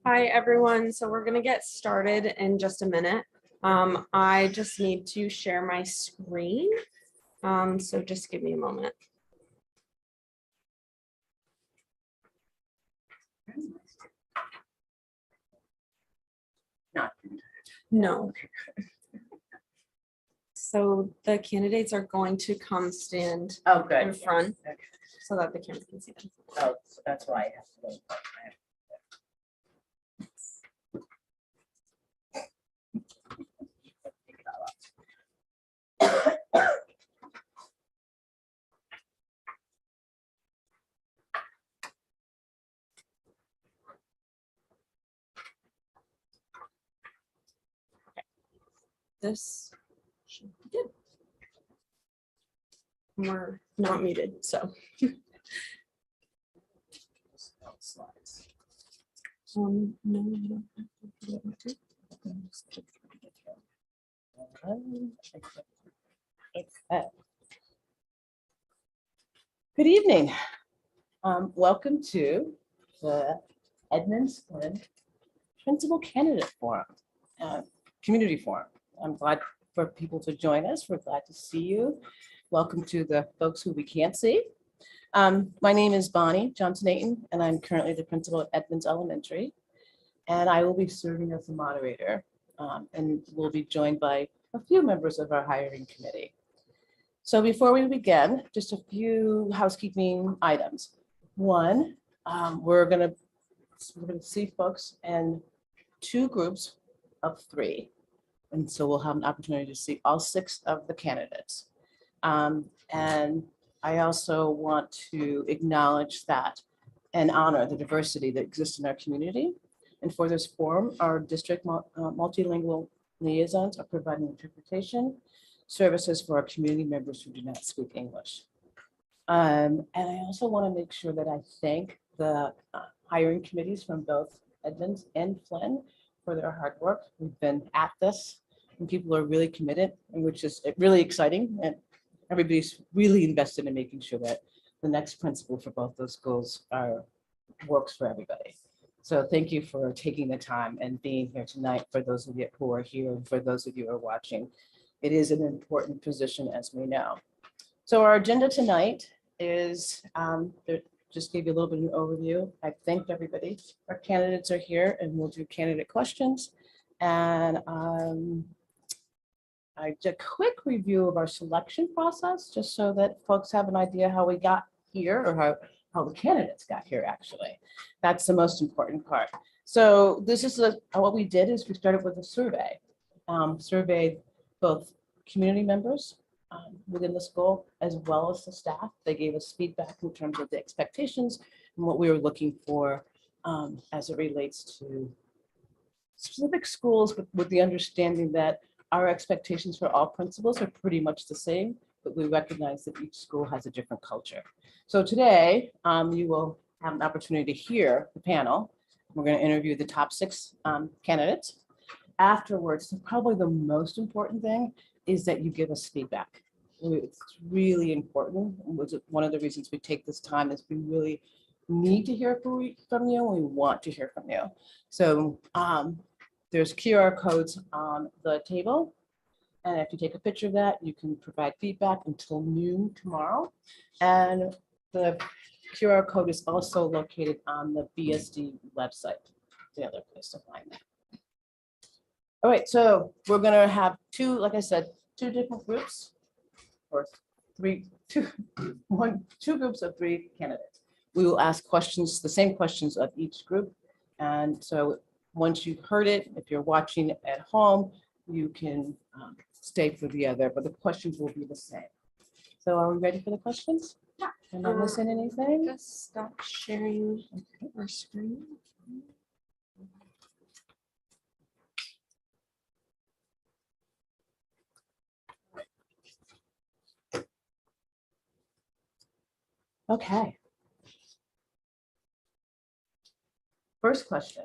Hi, everyone. So we're going to get started in just a minute. I just need to share my screen. So just give me a moment. No. So the candidates are going to come stand in front so that the camera can see them. Oh, so that's why I have to wait. This should be good. We're not muted, so. No, you don't have to do it. Good evening. Welcome to the Flynn Principal Candidate Forum, Community Forum. I'm glad for people to join us. We're glad to see you. Welcome to the folks who we can't see. My name is Bonnie Johnson-Ayton, and I'm currently the principal at Edmonds Elementary. And I will be serving as the moderator, and we'll be joined by a few members of our hiring committee. So before we begin, just a few housekeeping items. One, we're gonna see folks in two groups of 3. And so we'll have an opportunity to see all 6 of the candidates. And I also want to acknowledge that and honor the diversity that exists in our community. And for this forum, our district multilingual liaisons are providing interpretation services for our community members who do not speak English. And I also want to make sure that I thank the hiring committees from both Edmonds and Flynn for their hard work. We've been at this and people are really committed, and which is really exciting. And everybody's really invested in making sure that the next principal for both those schools works for everybody. So thank you for taking the time and being here tonight for those of you who are here and for those of you who are watching. It is an important position, as we know. So our agenda tonight is, just gave you a little bit of an overview. I thanked everybody. Our candidates are here and we'll do candidate questions. And I did a quick review of our selection process, just so that folks have an idea how we got here, or how the candidates got here, actually. That's the most important part. So this is what we did is we started with a survey. Surveyed both community members within the school as well as the staff. They gave us feedback in terms of the expectations and what we were looking for as it relates to specific schools, but with the understanding that our expectations for all principals are pretty much the same, but we recognize that each school has a different culture. So today, you will have an opportunity to hear the panel. We're going to interview the top 6 candidates. Afterwards, probably the most important thing is that you give us feedback. It's really important. One of the reasons we take this time is we really need to hear from you, and we want to hear from you. So there's QR codes on the table. And if you take a picture of that, you can provide feedback until noon tomorrow. And the QR code is also located on the BSD website, the other place to find that. All right, so we're gonna have 2, like I said, 2 different groups, or 2 groups of 3 candidates. We will ask questions, the same questions of each group. And so once you've heard it, if you're watching at home, you can stay for the other, but the questions will be the same. So are we ready for the questions? Yeah. Am I missing anything? Just stop sharing our screen. Okay. First question.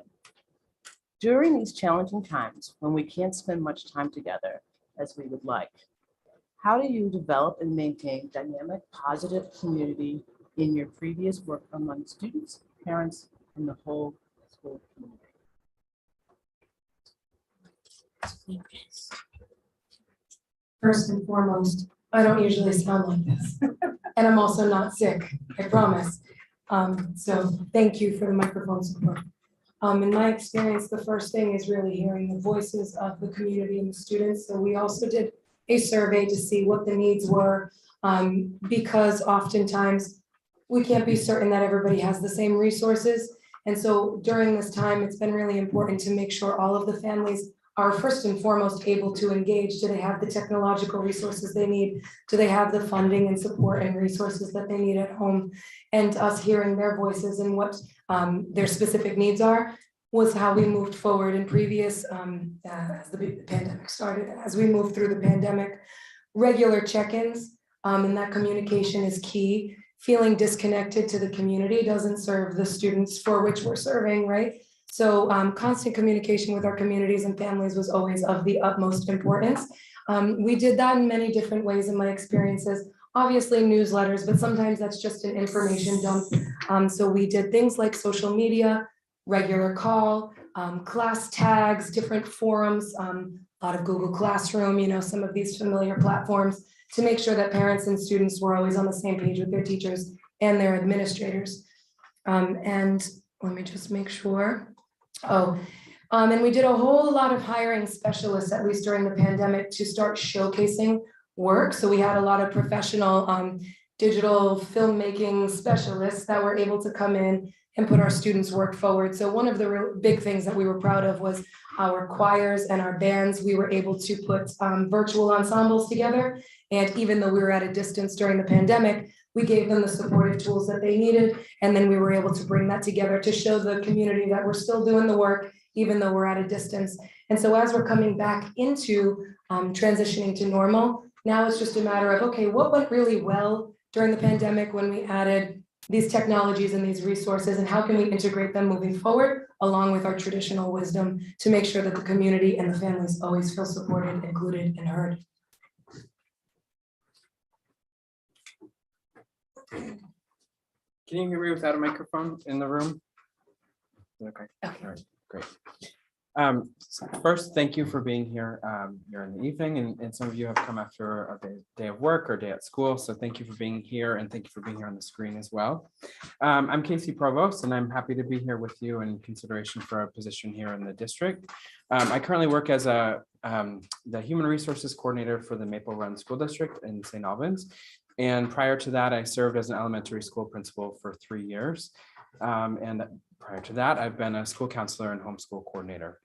During these challenging times when we can't spend much time together as we would like, how do you develop and maintain dynamic, positive community in your previous work among students, parents, in the whole school community. First and foremost, I don't usually sound like this, and I'm also not sick, I promise. So thank you for the microphone support. In my experience, the first thing is really hearing the voices of the community and the students. So we also did a survey to see what the needs were, because oftentimes we can't be certain that everybody has the same resources. And so during this time, it's been really important to make sure all of the families are first and foremost able to engage. Do they have the technological resources they need? Do they have the funding and support and resources that they need at home? And us hearing their voices and what their specific needs are was how we moved forward in previous, as the pandemic started. As we moved through the pandemic, regular check-ins, and that communication is key. Feeling disconnected to the community doesn't serve the students for which we're serving, right? So constant communication with our communities and families was always of the utmost importance. We did that in many different ways in my experiences. Obviously newsletters, but sometimes that's just an information dump. So we did things like social media, regular call, class tags, different forums, a lot of Google Classroom, you know, some of these familiar platforms to make sure that parents and students were always on the same page with their teachers and their administrators. And let me just make sure. And we did a whole lot of hiring specialists, at least during the pandemic, to start showcasing work. So we had a lot of professional digital filmmaking specialists that were able to come in and put our students' work forward. So one of the real big things that we were proud of was our choirs and our bands. We were able to put virtual ensembles together. And even though we were at a distance during the pandemic, we gave them the supportive tools that they needed. And then we were able to bring that together to show the community that we're still doing the work, even though we're at a distance. And so as we're coming back into transitioning to normal, now it's just a matter of, okay, what went really well during the pandemic when we added these technologies and these resources, and how can we integrate them moving forward along with our traditional wisdom to make sure that the community and the families always feel supported, included, and heard. Can you hear me without a microphone in the room? Okay. Okay. All right, great. First, thank you for being here here in the evening, and some of you have come after a day of work or day at school, so thank you for being here, and thank you for being here on the screen as well. I'm Casey Provost, and I'm happy to be here with you in consideration for a position here in the district. I currently work as the Human Resources Coordinator for the Maple Run School District in St. Albans, and prior to that, I served as an elementary school principal for 3 years, and prior to that, I've been a school counselor and homeschool coordinator.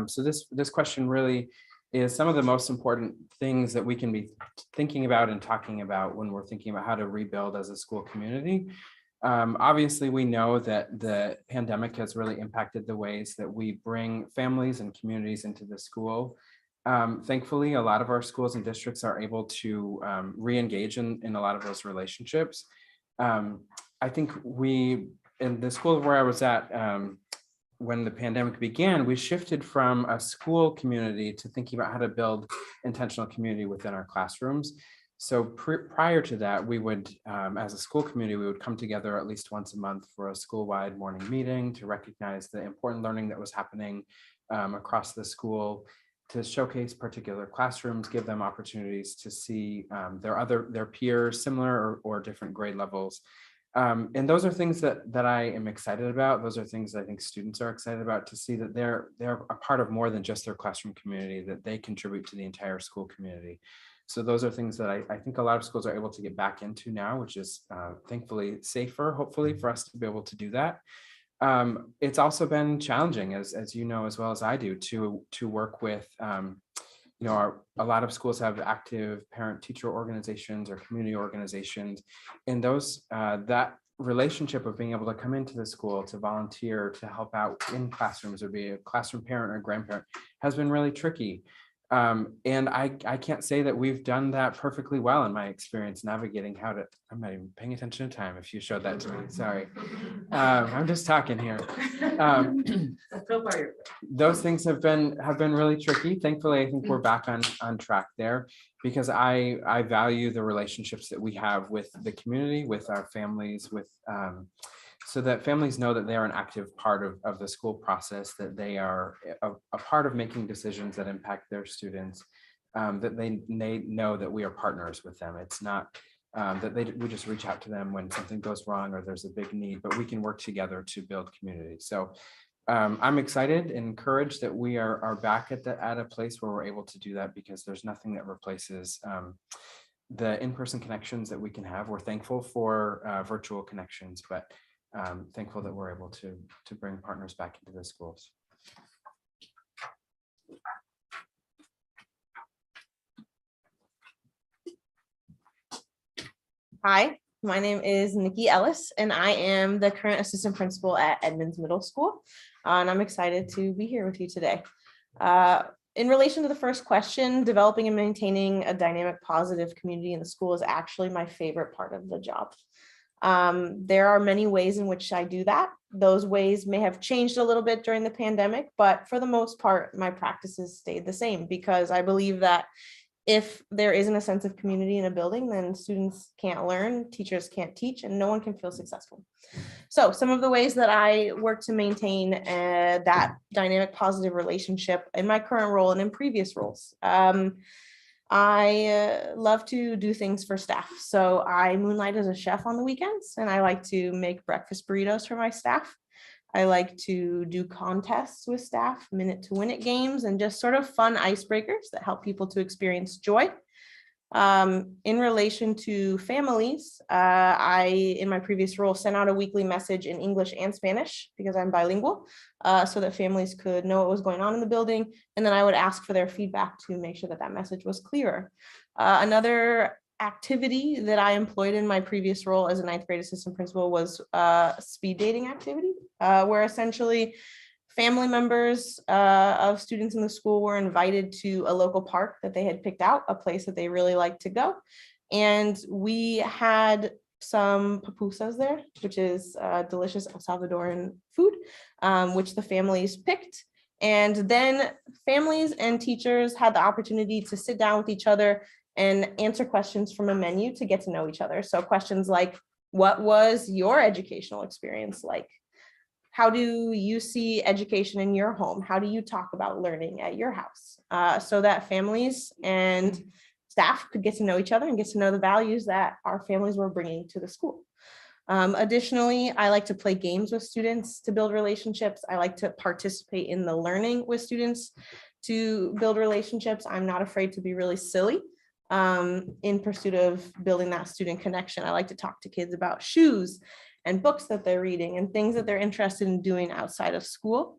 So this question really is some of the most important things that we can be thinking about and talking about when we're thinking about how to rebuild as a school community. Obviously, we know that the pandemic has really impacted the ways that we bring families and communities into the school. Thankfully, a lot of our schools and districts are able to re-engage in a lot of those relationships. I think in the school where I was at, when the pandemic began, we shifted from a school community to thinking about how to build intentional community within our classrooms. So prior to that, we would, as a school community, we would come together at least once a month for a school-wide morning meeting to recognize the important learning that was happening across the school, to showcase particular classrooms, give them opportunities to see their peers, similar or different grade levels. And those are things that I am excited about. Those are things that I think students are excited about, to see that they're a part of more than just their classroom community, that they contribute to the entire school community. So those are things that I think a lot of schools are able to get back into now, which is thankfully safer, hopefully, for us to be able to do that. It's also been challenging, as you know, as well as I do, to work with a lot of schools have active parent-teacher organizations or community organizations, and those that relationship of being able to come into the school to volunteer, to help out in classrooms, or be a classroom parent or grandparent, has been really tricky. And I can't say that we've done that perfectly well in my experience navigating how to. I'm not even paying attention to time. If you showed that to me, sorry. I'm just talking here. Those things have been really tricky. Thankfully, I think we're back on track there, because I value the relationships that we have with the community, with our families, with so that families know that they are an active part of the school process, that they are a part of making decisions that impact their students, that they know that we are partners with them. It's not that we just reach out to them when something goes wrong or there's a big need, but we can work together to build community. So I'm excited and encouraged that we are back at a place where we're able to do that, because there's nothing that replaces the in-person connections that we can have. We're thankful for virtual connections, but thankful that we're able to bring partners back into the schools. Hi, my name is Nikki Ellis, and I am the current assistant principal at Edmonds Middle School. And I'm excited to be here with you today. In relation to the first question, developing and maintaining a dynamic, positive community in the school is actually my favorite part of the job. There are many ways in which I do that. Those ways may have changed a little bit during the pandemic, but for the most part, my practices stayed the same, because I believe that if there isn't a sense of community in a building, then students can't learn, teachers can't teach, and no one can feel successful. So some of the ways that I work to maintain that dynamic, positive relationship in my current role and in previous roles. I love to do things for staff. So I moonlight as a chef on the weekends, and I like to make breakfast burritos for my staff. I like to do contests with staff, minute to win it games, and just sort of fun icebreakers that help people to experience joy. In relation to families, I, in my previous role, sent out a weekly message in English and Spanish, because I'm bilingual, so that families could know what was going on in the building. And then I would ask for their feedback to make sure that that message was clearer. Another activity that I employed in my previous role as a ninth grade assistant principal was speed dating activity, where essentially family members of students in the school were invited to a local park that they had picked out, a place that they really liked to go. And we had some pupusas there, which is delicious El Salvadoran food, which the families picked. And then families and teachers had the opportunity to sit down with each other and answer questions from a menu to get to know each other. So questions like, what was your educational experience like? How do you see education in your home? How do you talk about learning at your house? So that families and staff could get to know each other and get to know the values that our families were bringing to the school. Additionally, I like to play games with students to build relationships. I like to participate in the learning with students to build relationships. I'm not afraid to be really silly in pursuit of building that student connection. I like to talk to kids about shoes and books that they're reading and things that they're interested in doing outside of school.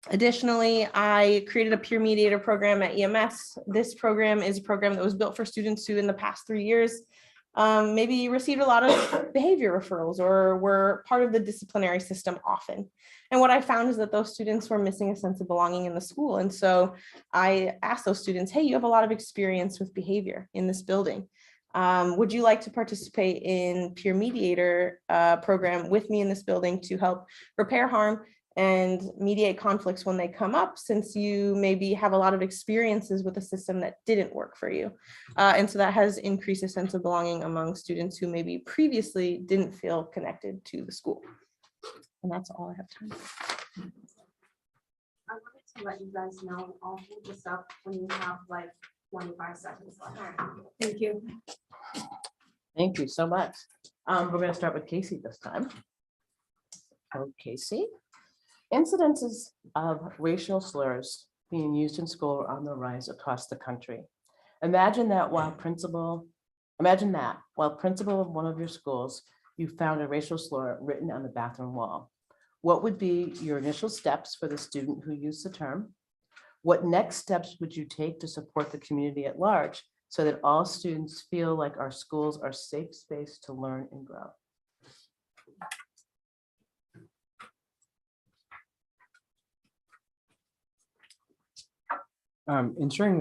Additionally, I created a peer mediator program at EMS. This program is a program that was built for students who in the past 3 years maybe received a lot of behavior referrals or were part of the disciplinary system often. And what I found is that those students were missing a sense of belonging in the school. And so I asked those students, hey, you have a lot of experience with behavior in this building. Would you like to participate in peer mediator program with me in this building to help repair harm and mediate conflicts when they come up, since you maybe have a lot of experiences with a system that didn't work for you? And so that has increased a sense of belonging among students who maybe previously didn't feel connected to the school. And that's all I have time for. I wanted to let you guys know, I'll hold this up when you have like 25 seconds left. Thank you. Thank you so much. We're going to start with Casey this time. Oh, Casey. Incidences of racial slurs being used in school are on the rise across the country. Imagine that while principal of one of your schools, you found a racial slur written on the bathroom wall. What would be your initial steps for the student who used the term? What next steps would you take to support the community at large so that all students feel like our schools are a safe space to learn and grow? Ensuring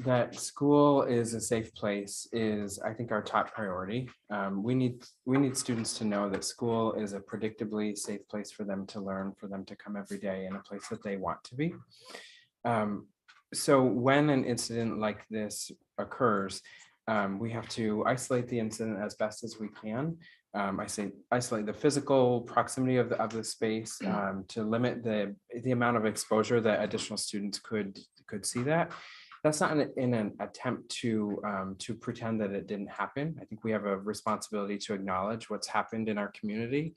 that school is a safe place is, I think, our top priority. We need students to know that school is a predictably safe place for them to learn, for them to come every day, and a place that they want to be. So when an incident like this occurs, We have to isolate the incident as best as we can. I say isolate the physical proximity of the space to limit the amount of exposure that additional students could see that. That's not in an attempt to pretend that it didn't happen. I think we have a responsibility to acknowledge what's happened in our community.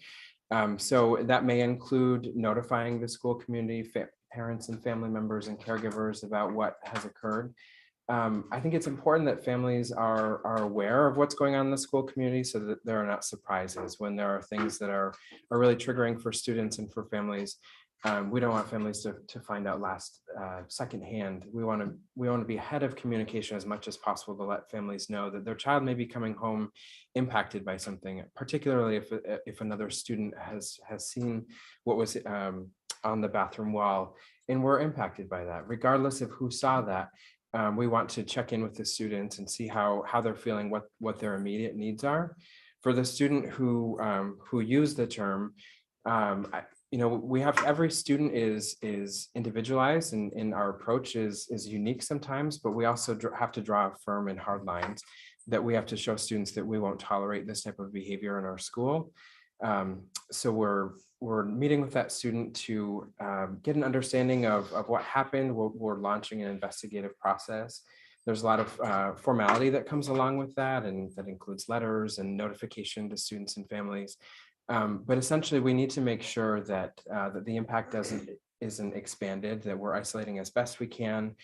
So that may include notifying the school community, parents and family members and caregivers about what has occurred. I think it's important that families are aware of what's going on in the school community so that there are not surprises when there are things that are really triggering for students and for families. We don't want families to find out secondhand. We want to be ahead of communication as much as possible to let families know that their child may be coming home impacted by something, particularly if another student has seen what was on the bathroom wall and were impacted by that, regardless of who saw that. We want to check in with the students and see how they're feeling, what their immediate needs are. For the student who used the term, we have every student is individualized and our approach is unique sometimes, but we also have to draw firm and hard lines that we have to show students that we won't tolerate this type of behavior in our school. So we're meeting with that student to get an understanding of what happened. We're launching an investigative process. There's a lot of formality that comes along with that, and that includes letters and notification to students and families. But essentially, we need to make sure that the impact isn't expanded, that we're isolating as best we can.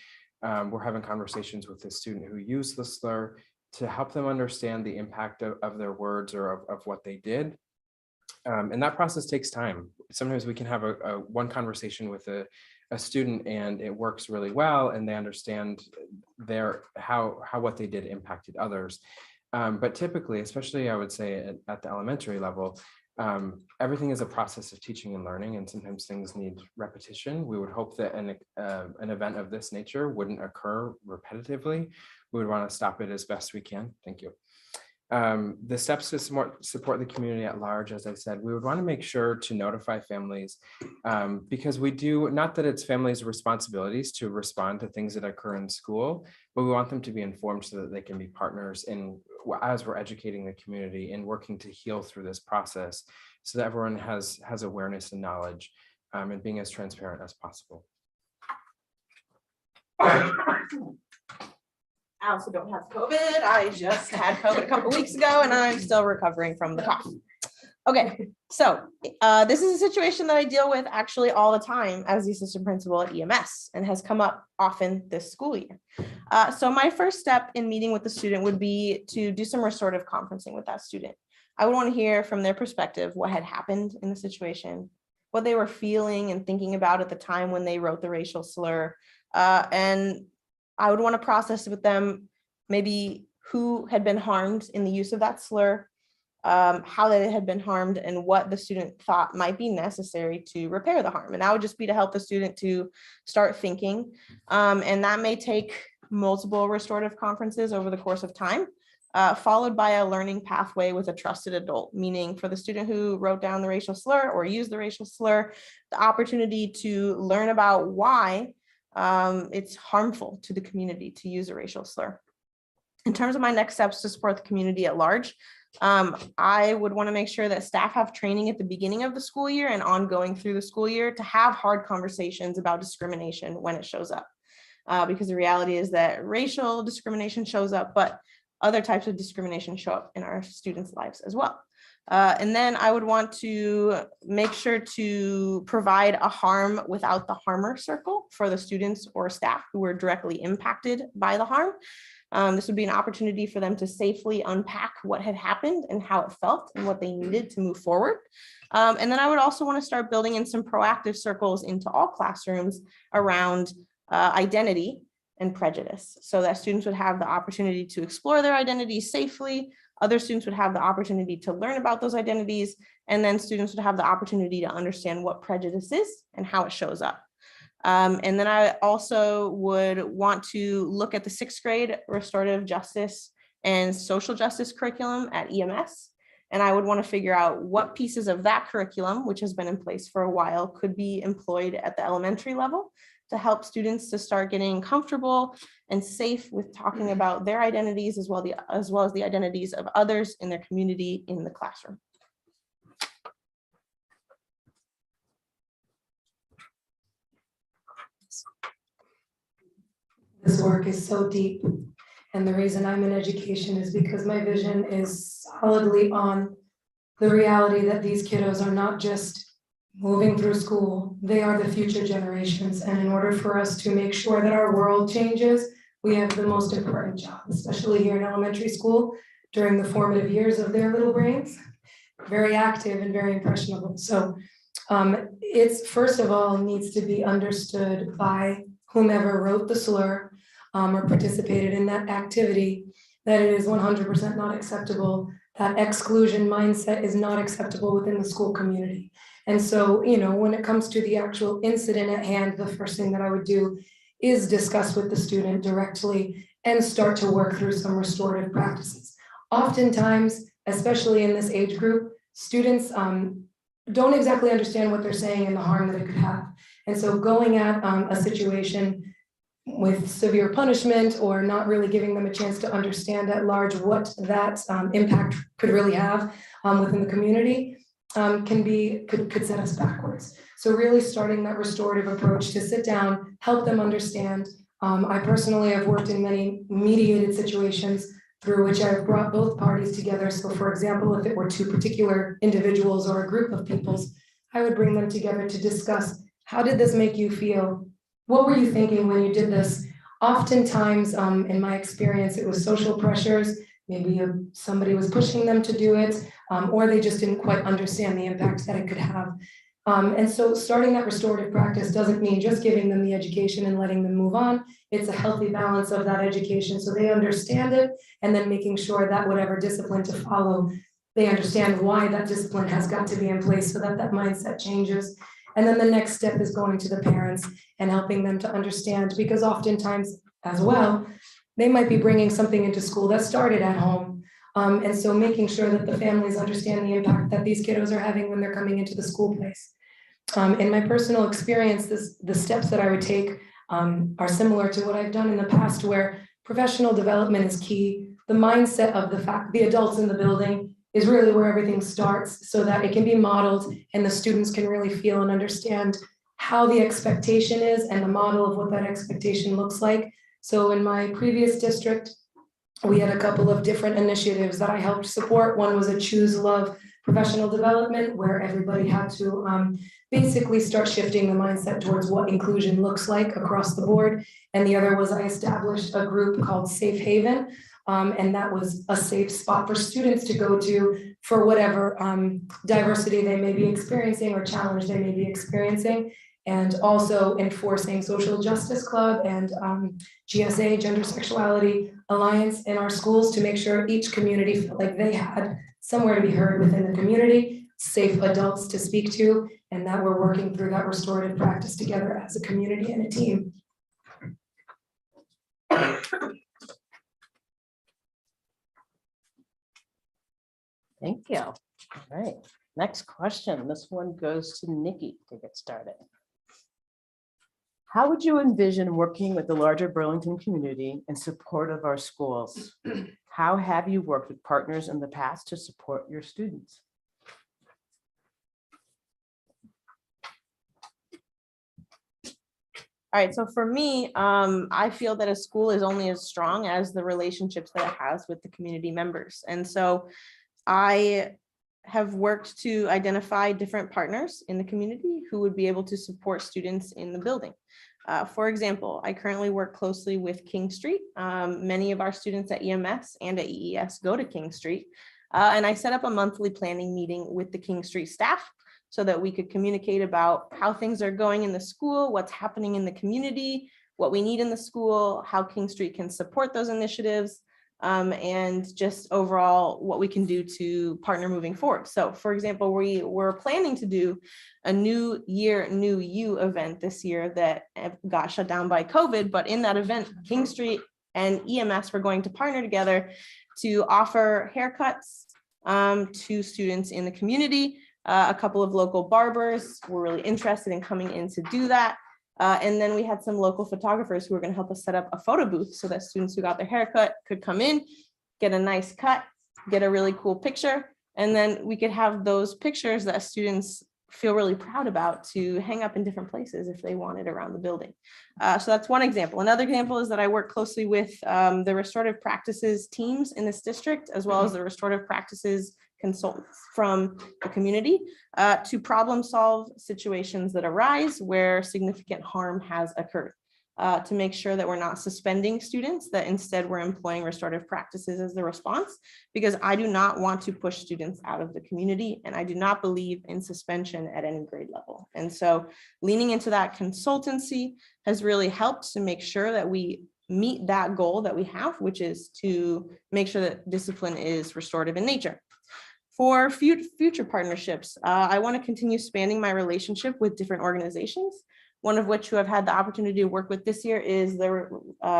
We're having conversations with the student who used the slur to help them understand the impact of their words or of what they did. And that process takes time. Sometimes we can have a one conversation with a student and it works really well and they understand how what they did impacted others. But typically, especially I would say at the elementary level, everything is a process of teaching and learning, and sometimes things need repetition. We would hope that an event of this nature wouldn't occur repetitively. We would want to stop it as best we can. Thank you. The steps to support the community at large, as I said, we would want to make sure to notify families because we do, not that it's families' responsibilities to respond to things that occur in school, but we want them to be informed so that they can be partners as we're educating the community and working to heal through this process so that everyone has awareness and knowledge and being as transparent as possible. I also don't have COVID. I just had COVID a couple weeks ago and I'm still recovering from the cough. Okay, so this is a situation that I deal with actually all the time as the assistant principal at EMS and has come up often this school year. So my first step in meeting with the student would be to do some restorative conferencing with that student. I would want to hear from their perspective what had happened in the situation, what they were feeling and thinking about at the time when they wrote the racial slur, and I would want to process with them maybe who had been harmed in the use of that slur, how they had been harmed, and what the student thought might be necessary to repair the harm. And that would just be to help the student to start thinking. And that may take multiple restorative conferences over the course of time, followed by a learning pathway with a trusted adult, meaning for the student who wrote down the racial slur or used the racial slur, the opportunity to learn about why it's harmful to the community to use a racial slur. In terms of my next steps to support the community at large, I would want to make sure that staff have training at the beginning of the school year and ongoing through the school year to have hard conversations about discrimination when it shows up. Because the reality is that racial discrimination shows up, but other types of discrimination show up in our students' lives as well. And then I would want to make sure to provide a harm without the harmer circle for the students or staff who were directly impacted by the harm. This would be an opportunity for them to safely unpack what had happened and how it felt and what they needed to move forward. And then I would also want to start building in some proactive circles into all classrooms around identity and prejudice, so that students would have the opportunity to explore their identities safely. Other students would have the opportunity to learn about those identities, and then students would have the opportunity to understand what prejudice is and how it shows up. And then I also would want to look at the 6th grade restorative justice and social justice curriculum at EMS. And I would want to figure out what pieces of that curriculum, which has been in place for a while, could be employed at the elementary level to help students to start getting comfortable and safe with talking about their identities as well as the identities of others in their community in the classroom. This work is so deep. And the reason I'm in education is because my vision is solidly on the reality that these kiddos are not just moving through school, they are the future generations. And in order for us to make sure that our world changes, we have the most important job, especially here in elementary school during the formative years of their little brains, very active and very impressionable. So it's first of all needs to be understood by whomever wrote the slur or participated in that activity, that it is 100% not acceptable. That exclusion mindset is not acceptable within the school community. And so, you know, when it comes to the actual incident at hand, the first thing that I would do is discuss with the student directly and start to work through some restorative practices. Oftentimes, especially in this age group, students don't exactly understand what they're saying and the harm that it could have. And so going at a situation with severe punishment or not really giving them a chance to understand at large what that impact could really have within the community could set us backwards. So really starting that restorative approach to sit down, help them understand. I personally have worked in many mediated situations through which I've brought both parties together. So for example, if it were two particular individuals or a group of peoples, I would bring them together to discuss, how did this make you feel? What were you thinking when you did this? Oftentimes, in my experience, it was social pressures. Maybe somebody was pushing them to do it, or they just didn't quite understand the impact that it could have. And so starting that restorative practice doesn't mean just giving them the education and letting them move on. It's a healthy balance of that education so they understand it, and then making sure that whatever discipline to follow, they understand why that discipline has got to be in place so that that mindset changes. And then the next step is going to the parents and helping them to understand, because oftentimes as well, they might be bringing something into school that started at home. And so making sure that the families understand the impact that these kiddos are having when they're coming into the school place. In my personal experience, the steps that I would take are similar to what I've done in the past, where professional development is key. The mindset of the adults in the building is really where everything starts, so that it can be modeled and the students can really feel and understand how the expectation is and the model of what that expectation looks like. So in my previous district, we had a couple of different initiatives that I helped support. One was a Choose Love professional development, where everybody had to basically start shifting the mindset towards what inclusion looks like across the board. And the other was I established a group called Safe Haven. And that was a safe spot for students to go to for whatever diversity they may be experiencing or challenge they may be experiencing. And also enforcing Social Justice Club and GSA, Gender Sexuality Alliance in our schools to make sure each community felt like they had somewhere to be heard within the community, safe adults to speak to, and that we're working through that restorative practice together as a community and a team. Thank you. All right, next question. This one goes to Nikki to get started. How would you envision working with the larger Burlington community in support of our schools? How have you worked with partners in the past to support your students? All right, so for me, I feel that a school is only as strong as the relationships that it has with the community members. And so I have worked to identify different partners in the community who would be able to support students in the building. For example, I currently work closely with King Street. Many of our students at EMS and at EES go to King Street. And I set up a monthly planning meeting with the King Street staff so that we could communicate about how things are going in the school, what's happening in the community, what we need in the school, how King Street can support those initiatives, and just overall what we can do to partner moving forward. So for example, we were planning to do a New Year, New You event this year that got shut down by COVID, but in that event, King Street and EMS were going to partner together to offer haircuts to students in the community. A couple of local barbers were really interested in coming in to do that. And then we had some local photographers who were going to help us set up a photo booth so that students who got their haircut could come in, get a nice cut, get a really cool picture. And then we could have those pictures that students feel really proud about to hang up in different places if they wanted around the building. So that's one example. Another example is that I work closely with the restorative practices teams in this district, as well as the restorative practices consultants from the community to problem solve situations that arise where significant harm has occurred. To make sure that we're not suspending students, that instead we're employing restorative practices as the response, because I do not want to push students out of the community, and I do not believe in suspension at any grade level. And so leaning into that consultancy has really helped to make sure that we meet that goal that we have, which is to make sure that discipline is restorative in nature. For future partnerships, I want to continue expanding my relationship with different organizations, one of which who I've had the opportunity to work with this year is the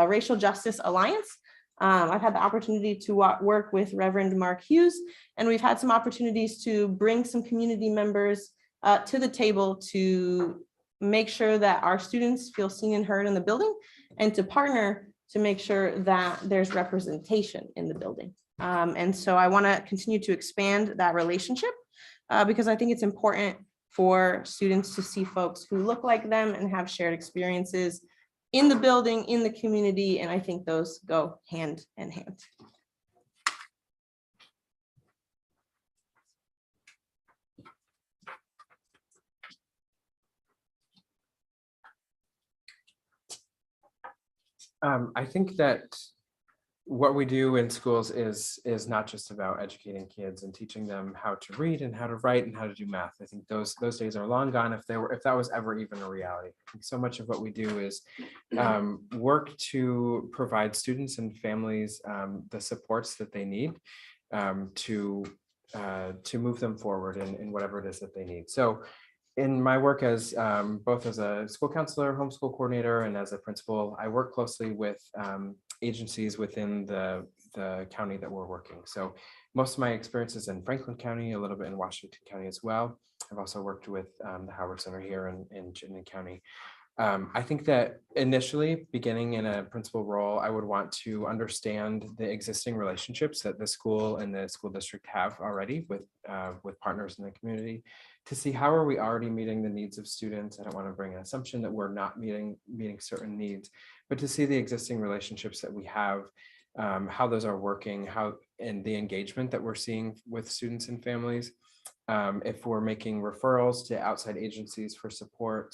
Racial Justice Alliance. I've had the opportunity to work with Reverend Mark Hughes, and we've had some opportunities to bring some community members to the table to make sure that our students feel seen and heard in the building, and to partner to make sure that there's representation in the building. And so I want to continue to expand that relationship because I think it's important for students to see folks who look like them and have shared experiences in the building, in the community, and I think those go hand in hand. I think that what we do in schools is not just about educating kids and teaching them how to read and how to write and how to do math. I think those days are long gone if that was ever even a reality. I think so much of what we do is work to provide students and families the supports that they need to move them forward in whatever it is that they need. So in my work as both as a school counselor, homeschool coordinator, and as a principal, I work closely with agencies within the county that we're working. So most of my experience is in Franklin County, a little bit in Washington County as well. I've also worked with the Howard Center here in Chittenden County. I think that initially beginning in a principal role, I would want to understand the existing relationships that the school and the school district have already with partners in the community to see how are we already meeting the needs of students. I don't want to bring an assumption that we're not meeting certain needs, but to see the existing relationships that we have, how those are working, and the engagement that we're seeing with students and families. If we're making referrals to outside agencies for support,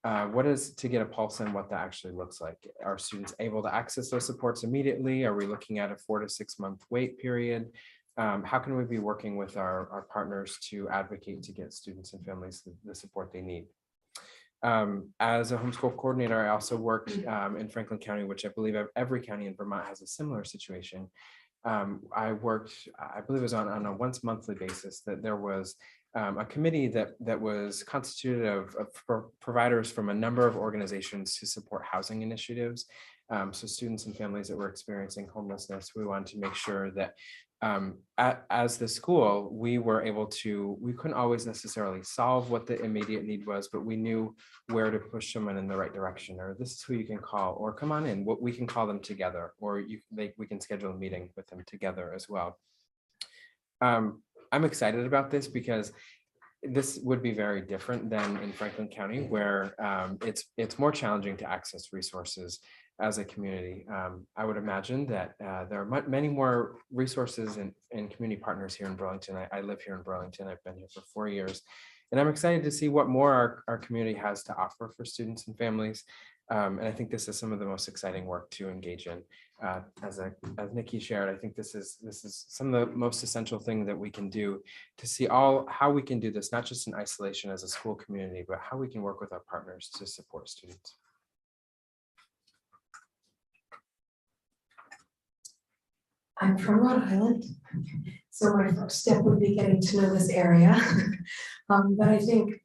what is to get a pulse on what that actually looks like? Are students able to access those supports immediately? Are we looking at a 4 to 6 month wait period? How can we be working with our partners to advocate to get students and families the support they need? As a homeschool coordinator, I also worked in Franklin County, which I believe every county in Vermont has a similar situation. I believe it was on a once monthly basis that there was a committee that was constituted of providers from a number of organizations to support housing initiatives. So students and families that were experiencing homelessness, we wanted to make sure that as the school, we couldn't always necessarily solve what the immediate need was, but we knew where to push someone in the right direction, or this is who you can call, or come on in, we can call them together, or we can schedule a meeting with them together as well. I'm excited about this because this would be very different than in Franklin County, where it's more challenging to access resources as a community. I would imagine that there are many more resources and community partners here in Burlington. I live here in Burlington. I've been here for 4 years, and I'm excited to see what more our community has to offer for students and families. And I think this is some of the most exciting work to engage in. As Nikki shared, I think this is some of the most essential thing that we can do to see how we can do this, not just in isolation as a school community, but how we can work with our partners to support students. I'm from Rhode Island, so my first step would be getting to know this area. But I think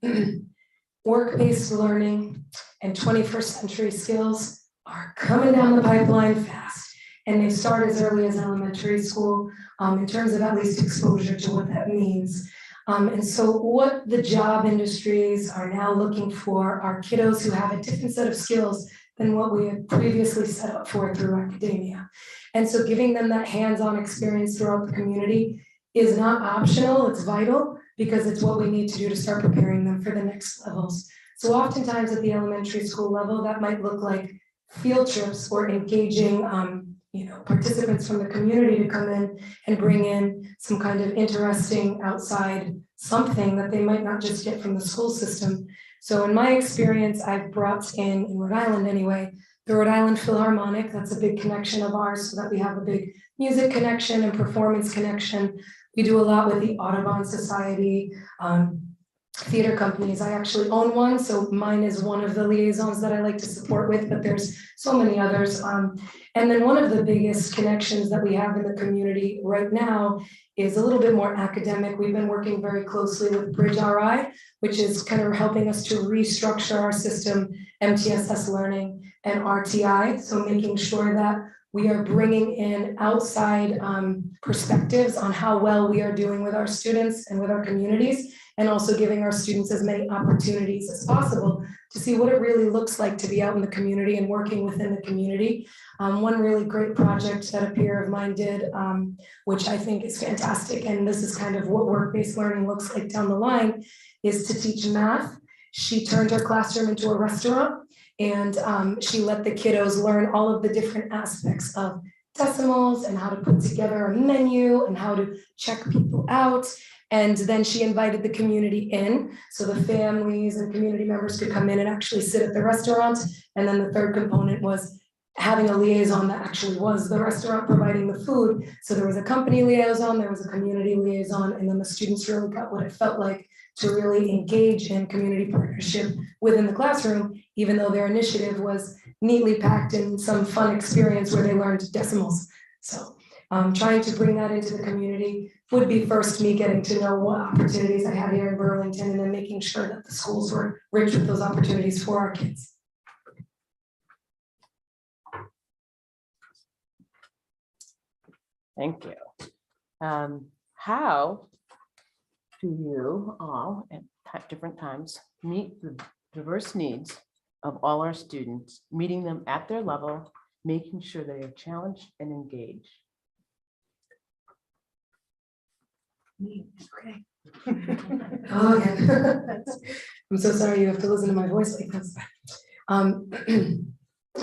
work-based learning and 21st century skills are coming down the pipeline fast. And they start as early as elementary school in terms of at least exposure to what that means. And so what the job industries are now looking for are kiddos who have a different set of skills than what we had previously set up for through academia. And so giving them that hands-on experience throughout the community is not optional, it's vital, because it's what we need to do to start preparing them for the next levels. So oftentimes at the elementary school level, that might look like field trips or engaging participants from the community to come in and bring in some kind of interesting outside something that they might not just get from the school system. So in my experience, I've brought in Rhode Island anyway, the Rhode Island Philharmonic. That's a big connection of ours, so that we have a big music connection and performance connection. We do a lot with the Audubon Society, theater companies. I actually own one, so mine is one of the liaisons that I like to support with, but there's so many others. And then one of the biggest connections that we have in the community right now is a little bit more academic. We've been working very closely with Bridge RI, which is kind of helping us to restructure our system, MTSS Learning and RTI. So making sure that we are bringing in outside perspectives on how well we are doing with our students and with our communities, and also giving our students as many opportunities as possible to see what it really looks like to be out in the community and working within the community. One really great project that a peer of mine did, which I think is fantastic, and this is kind of what work-based learning looks like down the line, is to teach math. She turned her classroom into a restaurant, and she let the kiddos learn all of the different aspects of decimals and how to put together a menu and how to check people out. And then she invited the community in, so the families and community members could come in and actually sit at the restaurant. And then the third component was having a liaison that actually was the restaurant providing the food. So there was a company liaison, there was a community liaison, and then the students really got what it felt like to really engage in community partnership within the classroom, even though their initiative was neatly packed in some fun experience where they learned decimals. So trying to bring that into the community would be first me getting to know what opportunities I had here in Burlington, and then making sure that the schools were rich with those opportunities for our kids. Thank you. How do you all at different times meet the diverse needs of all our students, meeting them at their level, making sure they are challenged and engaged? Okay. Oh, again. I'm so sorry you have to listen to my voice like this.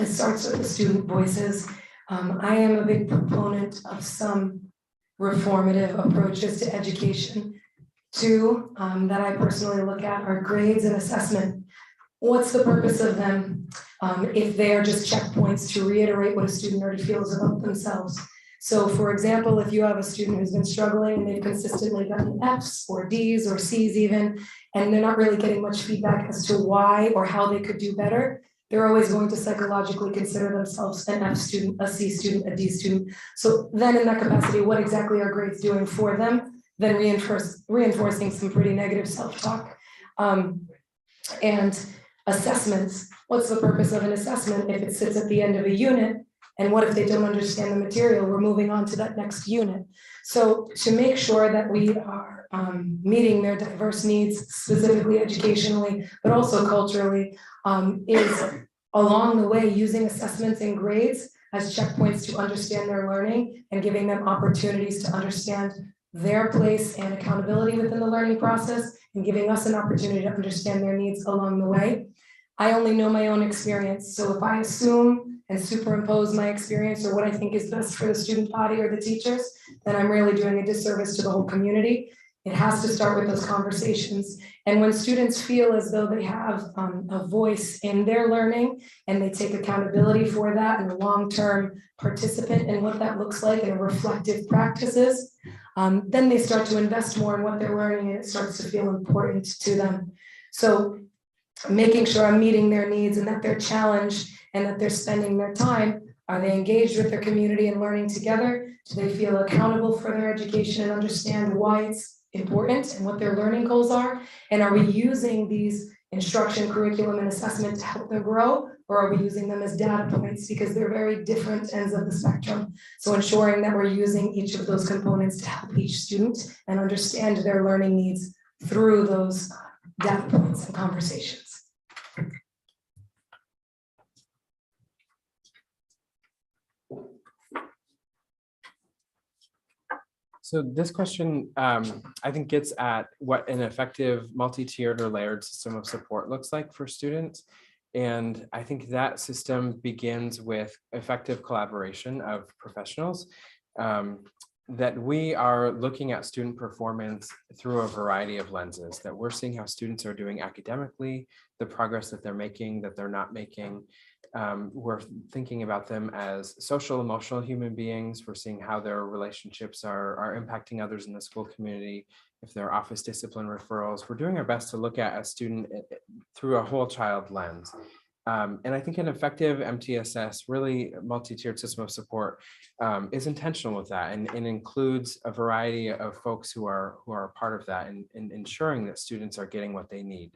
It starts with the student voices. I am a big proponent of some reformative approaches to education. Two that I personally look at are grades and assessment. What's the purpose of them if they are just checkpoints to reiterate what a student already feels about themselves? So for example, if you have a student who's been struggling and they've consistently gotten Fs or Ds or Cs even, and they're not really getting much feedback as to why or how they could do better, they're always going to psychologically consider themselves an F student, a C student, a D student. So then in that capacity, what exactly are grades doing for them? Then reinforcing some pretty negative self-talk. And assessments, what's the purpose of an assessment if it sits at the end of a unit? And what if they don't understand the material? We're moving on to that next unit. So to make sure that we are meeting their diverse needs, specifically educationally, but also culturally, is along the way using assessments and grades as checkpoints to understand their learning and giving them opportunities to understand their place and accountability within the learning process, and giving us an opportunity to understand their needs along the way. I only know my own experience, so if I assume and superimpose my experience or what I think is best for the student body or the teachers, then I'm really doing a disservice to the whole community. It has to start with those conversations. And when students feel as though they have a voice in their learning and they take accountability for that and a long-term participant in what that looks like and reflective practices, then they start to invest more in what they're learning and it starts to feel important to them. So making sure I'm meeting their needs and that they're challenged and that they're spending their time. Are they engaged with their community and learning together? Do they feel accountable for their education and understand why it's important and what their learning goals are? And are we using these instruction, curriculum, and assessment to help them grow? Or or are we using them as data points? Because they're very different ends of the spectrum. So ensuring that we're using each of those components to help each student and understand their learning needs through those data points and conversations. So this question, I think, gets at what an effective multi-tiered or layered system of support looks like for students. And I think that system begins with effective collaboration of professionals, that we are looking at student performance through a variety of lenses, that we're seeing how students are doing academically, the progress that they're making, that they're not making. We're thinking about them as social, emotional human beings. We're seeing how their relationships are impacting others in the school community. If there are office discipline referrals, we're doing our best to look at a student through a whole child lens. And I think an effective MTSS, really multi-tiered system of support, is intentional with that and includes a variety of folks who are a part of that and ensuring that students are getting what they need.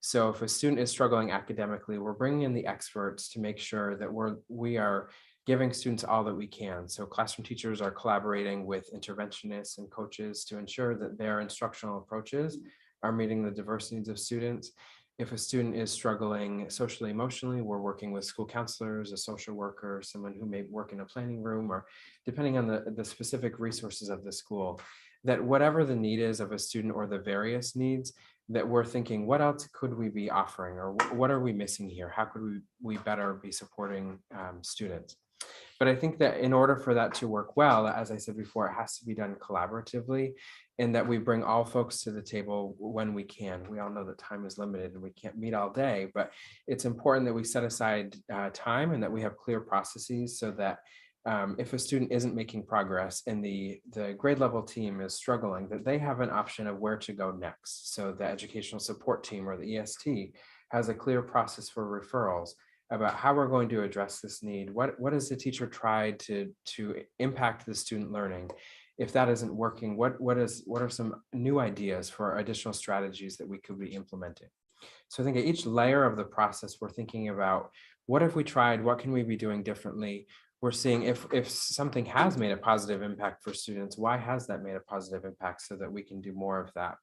So if a student is struggling academically, we're bringing in the experts to make sure that we are giving students all that we can. So classroom teachers are collaborating with interventionists and coaches to ensure that their instructional approaches are meeting the diverse needs of students. If a student is struggling socially, emotionally, we're working with school counselors, a social worker, someone who may work in a planning room, or depending on the specific resources of the school, that whatever the need is of a student or the various needs, that we're thinking, what else could we be offering, or what are we missing here? How could we better be supporting students? But I think that in order for that to work well, as I said before, it has to be done collaboratively, and that we bring all folks to the table when we can. We all know that time is limited and we can't meet all day, but it's important that we set aside time and that we have clear processes so that if a student isn't making progress and the grade level team is struggling, that they have an option of where to go next. So the educational support team or the EST has a clear process for referrals about how we're going to address this need. What has the teacher tried to impact the student learning? If that isn't working, what are some new ideas for additional strategies that we could be implementing? So I think at each layer of the process, we're thinking about what have we tried, what can we be doing differently? We're seeing if something has made a positive impact for students, why has that made a positive impact so that we can do more of that?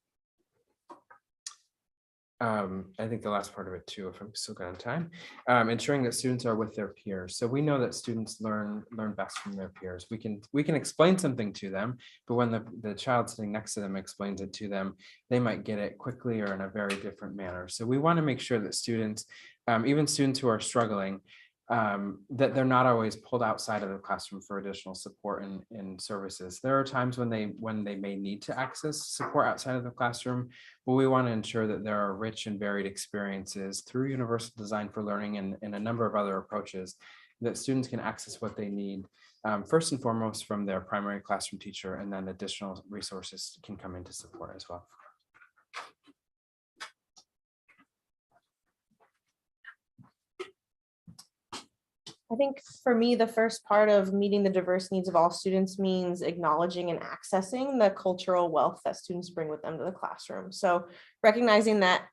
I think the last part of it too, if I'm still good on time, ensuring that students are with their peers. So we know that students learn best from their peers. We can explain something to them, but when the child sitting next to them explains it to them, they might get it quickly or in a very different manner. So we want to make sure that students, even students who are struggling, that they're not always pulled outside of the classroom for additional support and services. There are times when they may need to access support outside of the classroom, but we want to ensure that there are rich and varied experiences through universal design for learning and a number of other approaches that students can access what they need, first and foremost from their primary classroom teacher, and then additional resources can come into support as well. I think for me, the first part of meeting the diverse needs of all students means acknowledging and accessing the cultural wealth that students bring with them to the classroom. So recognizing that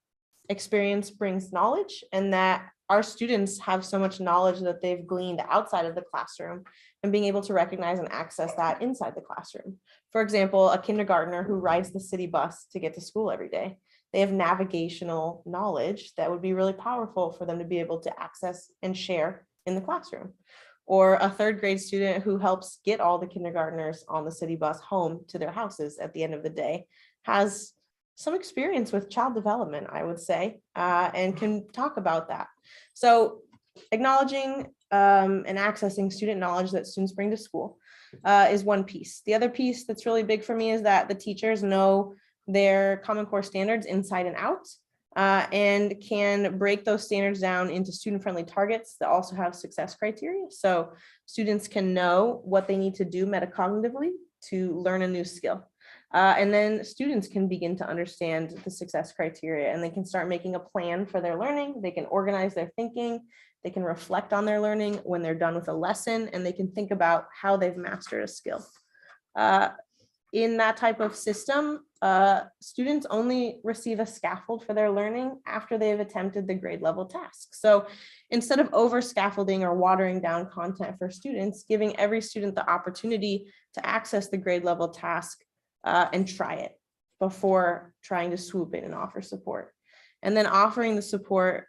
experience brings knowledge and that our students have so much knowledge that they've gleaned outside of the classroom, and being able to recognize and access that inside the classroom. For example, a kindergartner who rides the city bus to get to school every day. They have navigational knowledge that would be really powerful for them to be able to access and share in the classroom. Or a third grade student who helps get all the kindergartners on the city bus home to their houses at the end of the day has some experience with child development, I would say, and can talk about that. So acknowledging and accessing student knowledge that students bring to school is one piece. The other piece that's really big for me is that the teachers know their Common Core standards inside and out, and can break those standards down into student-friendly targets that also have success criteria. So students can know what they need to do metacognitively to learn a new skill. And then students can begin to understand the success criteria, and they can start making a plan for their learning. They can organize their thinking. They can reflect on their learning when they're done with a lesson, and they can think about how they've mastered a skill. In that type of system, students only receive a scaffold for their learning after they've attempted the grade level task. So instead of over scaffolding or watering down content for students, giving every student the opportunity to access the grade level task and try it before trying to swoop in and offer support. And then offering the support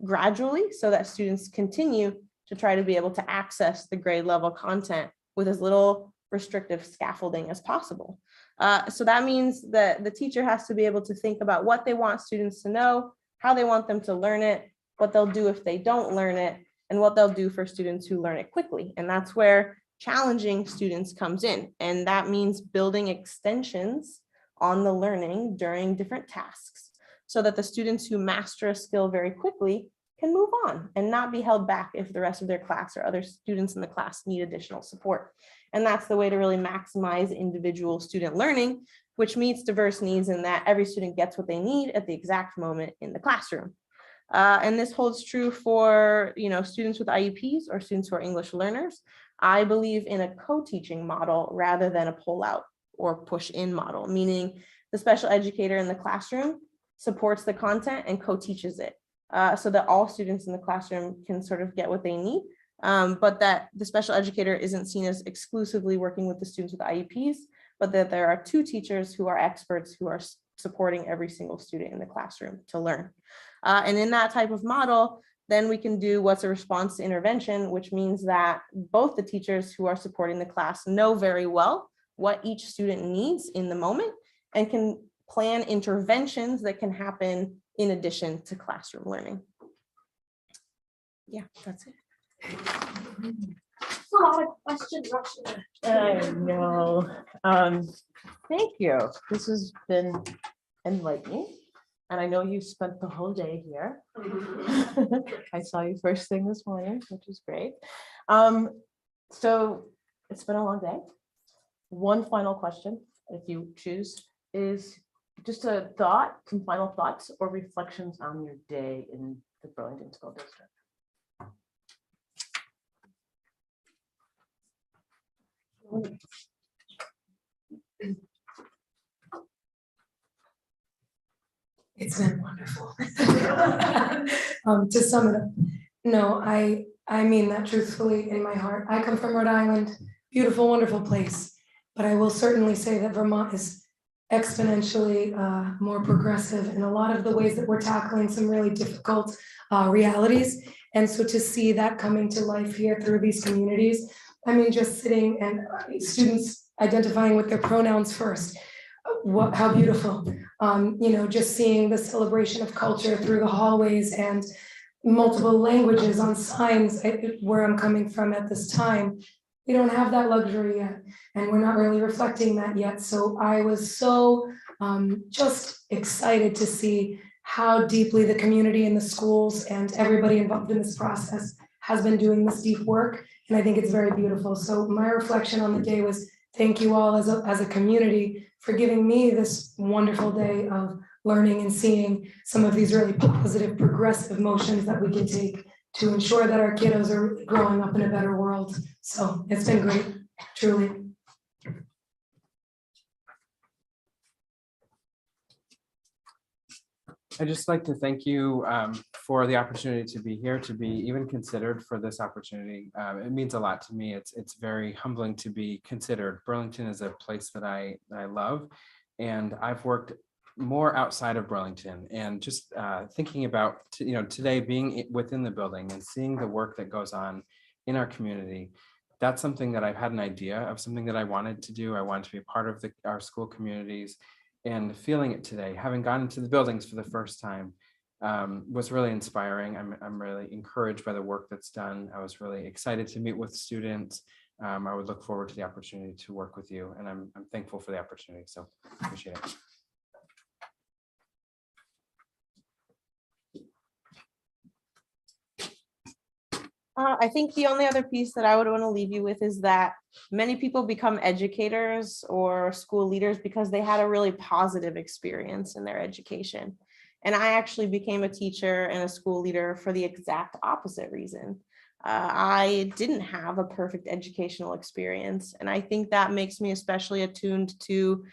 gradually so that students continue to try to be able to access the grade level content with as little restrictive scaffolding as possible. So that means that the teacher has to be able to think about what they want students to know, how they want them to learn it, what they'll do if they don't learn it, and what they'll do for students who learn it quickly. And that's where challenging students comes in. And that means building extensions on the learning during different tasks so that the students who master a skill very quickly can move on and not be held back if the rest of their class or other students in the class need additional support. And that's the way to really maximize individual student learning, which meets diverse needs in that every student gets what they need at the exact moment in the classroom. And this holds true for students with IEPs or students who are English learners. I believe in a co-teaching model rather than a pull-out or push-in model, meaning the special educator in the classroom supports the content and co-teaches it. So that all students in the classroom can sort of get what they need, but that the special educator isn't seen as exclusively working with the students with IEPs, but that there are two teachers who are experts who are supporting every single student in the classroom to learn. And in that type of model, then we can do what's a response to intervention, which means that both the teachers who are supporting the class know very well what each student needs in the moment and can plan interventions that can happen in addition to classroom learning. Yeah, that's it. A lot of questions rushing in. I know. Thank you. This has been enlightening. And I know you spent the whole day here. I saw you first thing this morning, which is great. So it's been a long day. One final question, if you choose, is just a thought, some final thoughts or reflections on your day in the Burlington School District. It's been wonderful. To sum it up, no, I mean that truthfully in my heart. I come from Rhode Island, beautiful, wonderful place, but I will certainly say that Vermont is exponentially more progressive in a lot of the ways that we're tackling some really difficult realities. And so to see that coming to life here through these communities, I mean, just sitting and students identifying with their pronouns first. How beautiful, just seeing the celebration of culture through the hallways and multiple languages on signs where I'm coming from at this time. We don't have that luxury yet, and we're not really reflecting that yet. So I was so just excited to see how deeply the community and the schools and everybody involved in this process has been doing this deep work. And I think it's very beautiful. So my reflection on the day was, thank you all as a community for giving me this wonderful day of learning and seeing some of these really positive, progressive motions that we can take to ensure that our kiddos are growing up in a better world. So it's been great, truly. I'd just like to thank you for the opportunity to be here, to be even considered for this opportunity. It means a lot to me. It's very humbling to be considered. Burlington is a place that I love, and I've worked more outside of Burlington, and just thinking about today being within the building and seeing the work that goes on in our community. That's something that I've had an idea of, something that I wanted to do. I wanted to be a part of our school communities. And feeling it today, having gone into the buildings for the first time, was really inspiring. I'm really encouraged by the work that's done. I was really excited to meet with students. I would look forward to the opportunity to work with you, and I'm thankful for the opportunity. So appreciate it. I think the only other piece that I would want to leave you with is that many people become educators or school leaders because they had a really positive experience in their education. And I actually became a teacher and a school leader for the exact opposite reason. I didn't have a perfect educational experience. And I think that makes me especially attuned to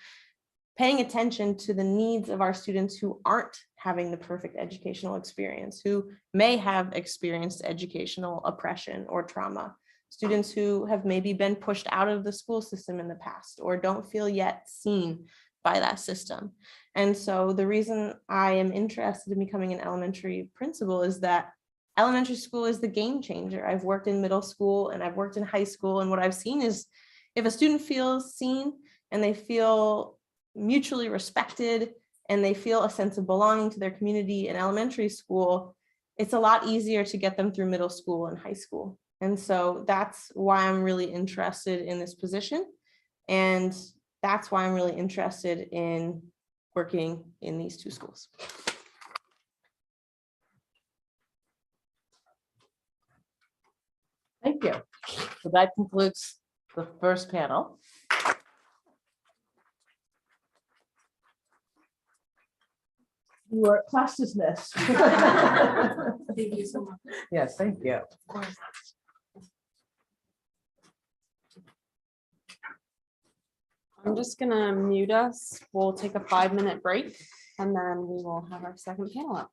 paying attention to the needs of our students who aren't having the perfect educational experience, who may have experienced educational oppression or trauma, students who have maybe been pushed out of the school system in the past or don't feel yet seen by that system. And so the reason I am interested in becoming an elementary principal is that elementary school is the game changer. I've worked in middle school and I've worked in high school, and what I've seen is if a student feels seen and they feel mutually respected and they feel a sense of belonging to their community in elementary school, it's a lot easier to get them through middle school and high school. And so that's why I'm really interested in this position. And that's why I'm really interested in working in these two schools. Thank you. So that concludes the first panel. Your class dismissed. Thank you so much. Yes, thank you. I'm just gonna mute us. We'll take a 5-minute break and then we will have our second panel up.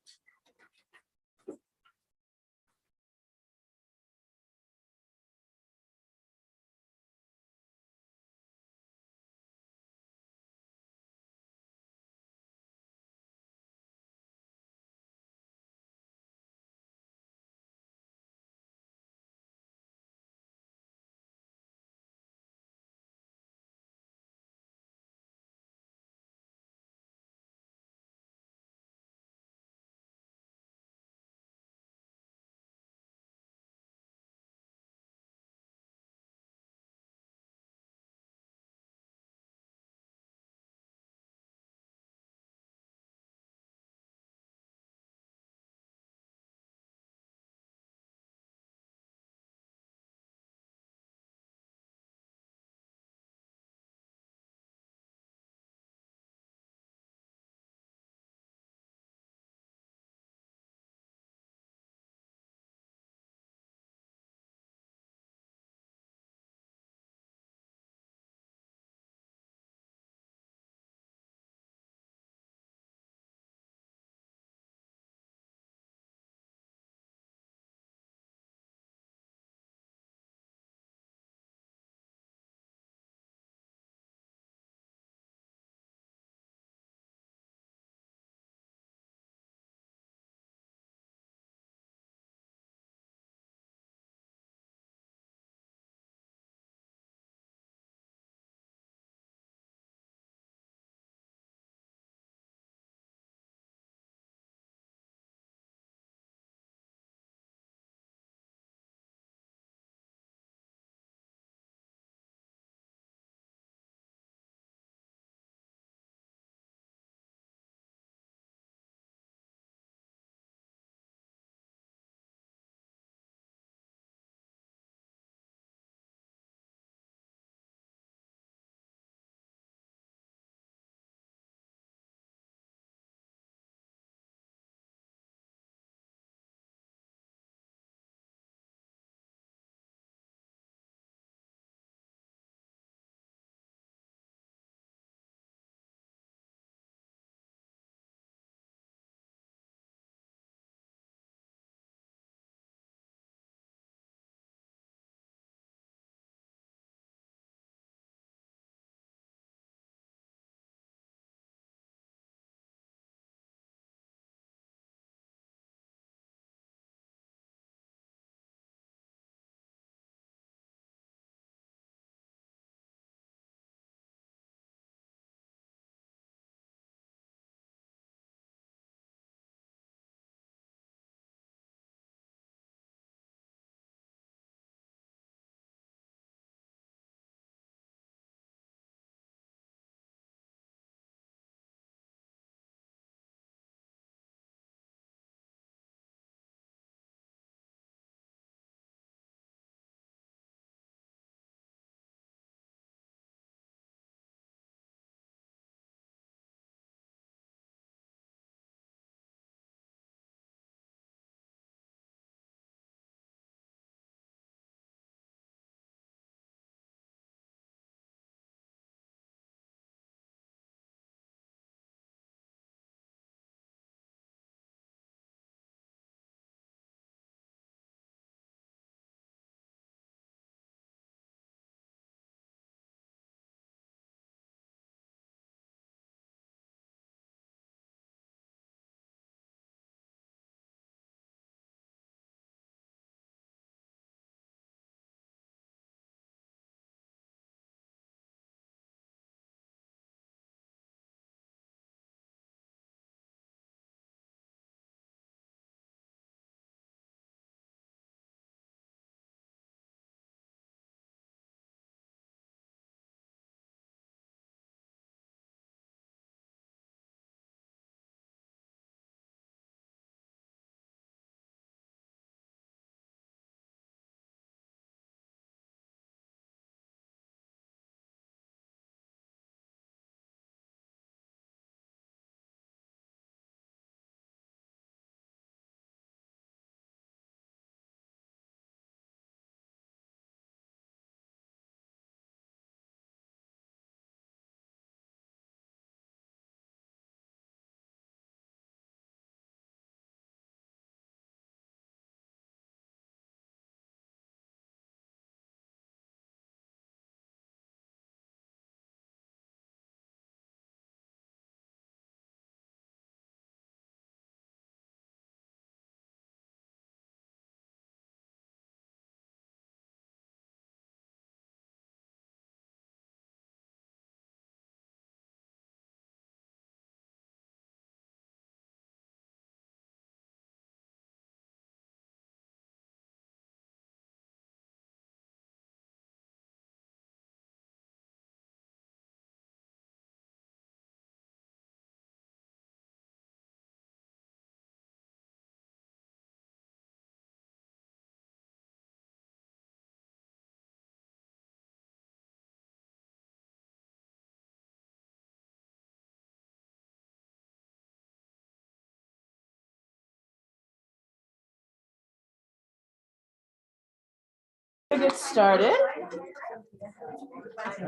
get started.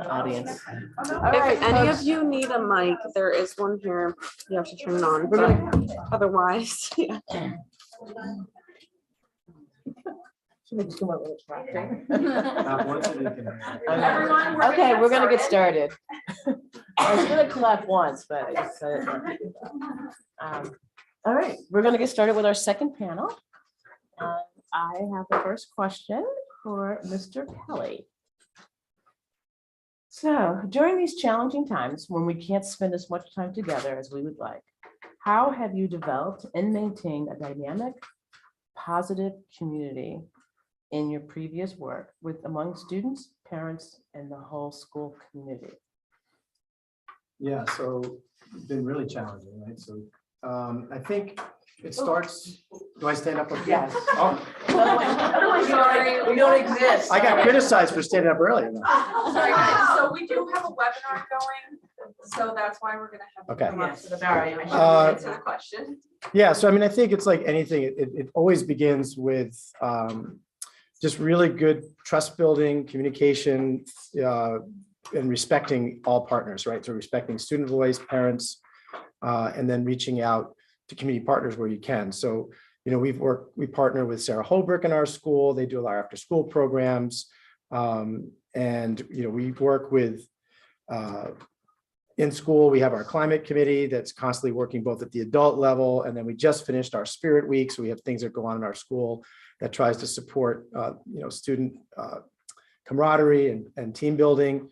Audience. All right, If any of folks. you need a mic, there is one here. You have to turn it on, We're but gonna- otherwise, yeah. Okay, we're gonna get started. I was gonna clap once, but I just said it. All right, we're gonna get started with our second panel. I have the first question for Mr. Kelly. So during these challenging times when we can't spend as much time together as we would like, how have you developed and maintained a dynamic, positive community in your previous work with among students, parents, and the whole school community? Yeah, so it's been really challenging, right? So I think it starts, do I stand up? Okay. Yes. Oh, Otherwise, we don't exist. I got criticized for standing up earlier. Sorry, guys. So we do have a webinar going, so that's why we're gonna have to Okay. come up to the Yes, sorry. podium Uh, and answer the question. Yeah, so I mean, I think it's like anything, it always begins with just really good trust building, communication, and respecting all partners, right? So respecting student voice, parents, and then reaching out to community partners where you can. So, you know, we partner with Sarah Holbrook in our school. They do a lot of after school programs. And, you know, we work with, in school, we have our climate committee that's constantly working both at the adult level. And then we just finished our Spirit Week. So we have things that go on in our school that tries to support, you know, student camaraderie and team building.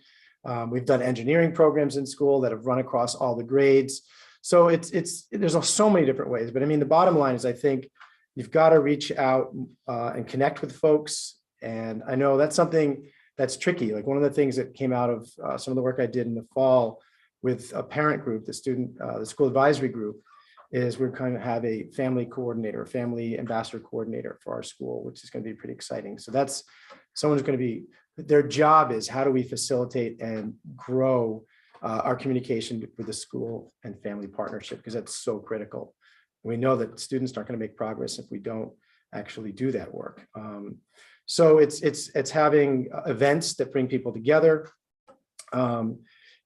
We've done engineering programs in school that have run across all the grades. So there's so many different ways, but I mean, the bottom line is I think you've got to reach out and connect with folks. And I know that's something that's tricky. Like one of the things that came out of some of the work I did in the fall with a parent group, the school advisory group, is we're kind of have a family coordinator, family ambassador coordinator for our school, which is going to be pretty exciting. So that's someone who's going to be, their job is how do we facilitate and grow our communication with the school and family partnership, because that's so critical. We know that students aren't going to make progress if we don't actually do that work. So it's having events that bring people together.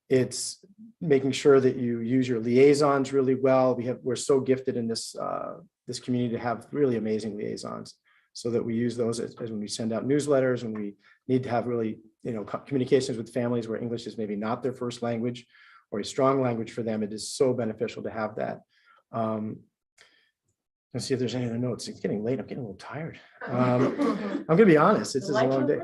It's making sure that you use your liaisons really well. We're so gifted in this community to have really amazing liaisons, so that we use those as when we send out newsletters, when we need to have really, you know, communications with families where English is maybe not their first language or a strong language for them. It is so beneficial to have that. Let's see if there's any other notes. It's getting late. I'm getting a little tired. I'm gonna be honest. This is a long day.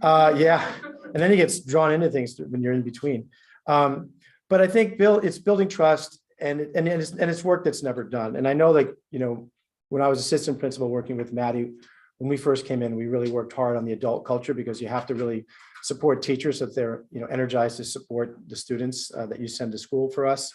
Yeah, and then he gets drawn into things when you're in between. But I think it's building trust, and it's work that's never done. And I know, like, you know, when I was assistant principal working with Maddie, when we first came in, we really worked hard on the adult culture, because you have to really support teachers so that they're, you know, energized to support the students that you send to school for us.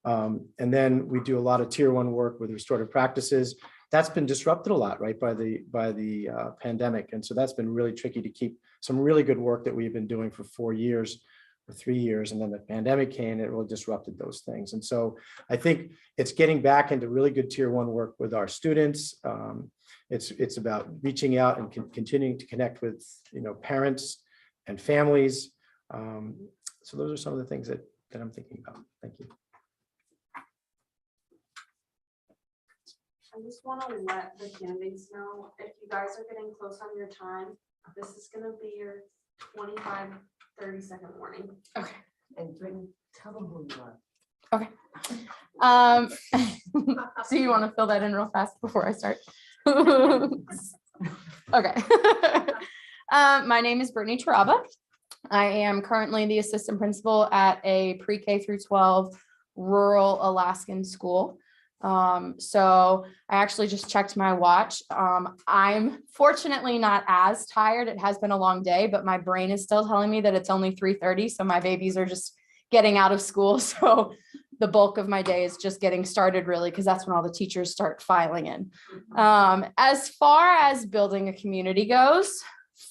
And then we do a lot of tier 1 work with restorative practices. That's been disrupted a lot, right, by the pandemic. And so that's been really tricky to keep some really good work that we've been doing for 4 years or 3 years. And then the pandemic came, and it really disrupted those things. And so I think it's getting back into really good tier 1 work with our students. It's about reaching out and continuing to connect with, you know, parents and families. So those are some of the things that I'm thinking about. Thank you. I just want to let the candidates know, if you guys are getting close on your time, this is going to be your 25, 30-second warning. Okay. And tell them who you are. Okay. So you want to fill that in real fast before I start? Okay. My name is Brittany Taraba. I am currently the assistant principal at a pre-K through 12 rural Alaskan school. So I actually just checked my watch. I'm fortunately not as tired. It has been a long day, but my brain is still telling me that it's only 3:30. So my babies are just getting out of school. So the bulk of my day is just getting started, really, because that's when all the teachers start filing in. As far as building a community goes,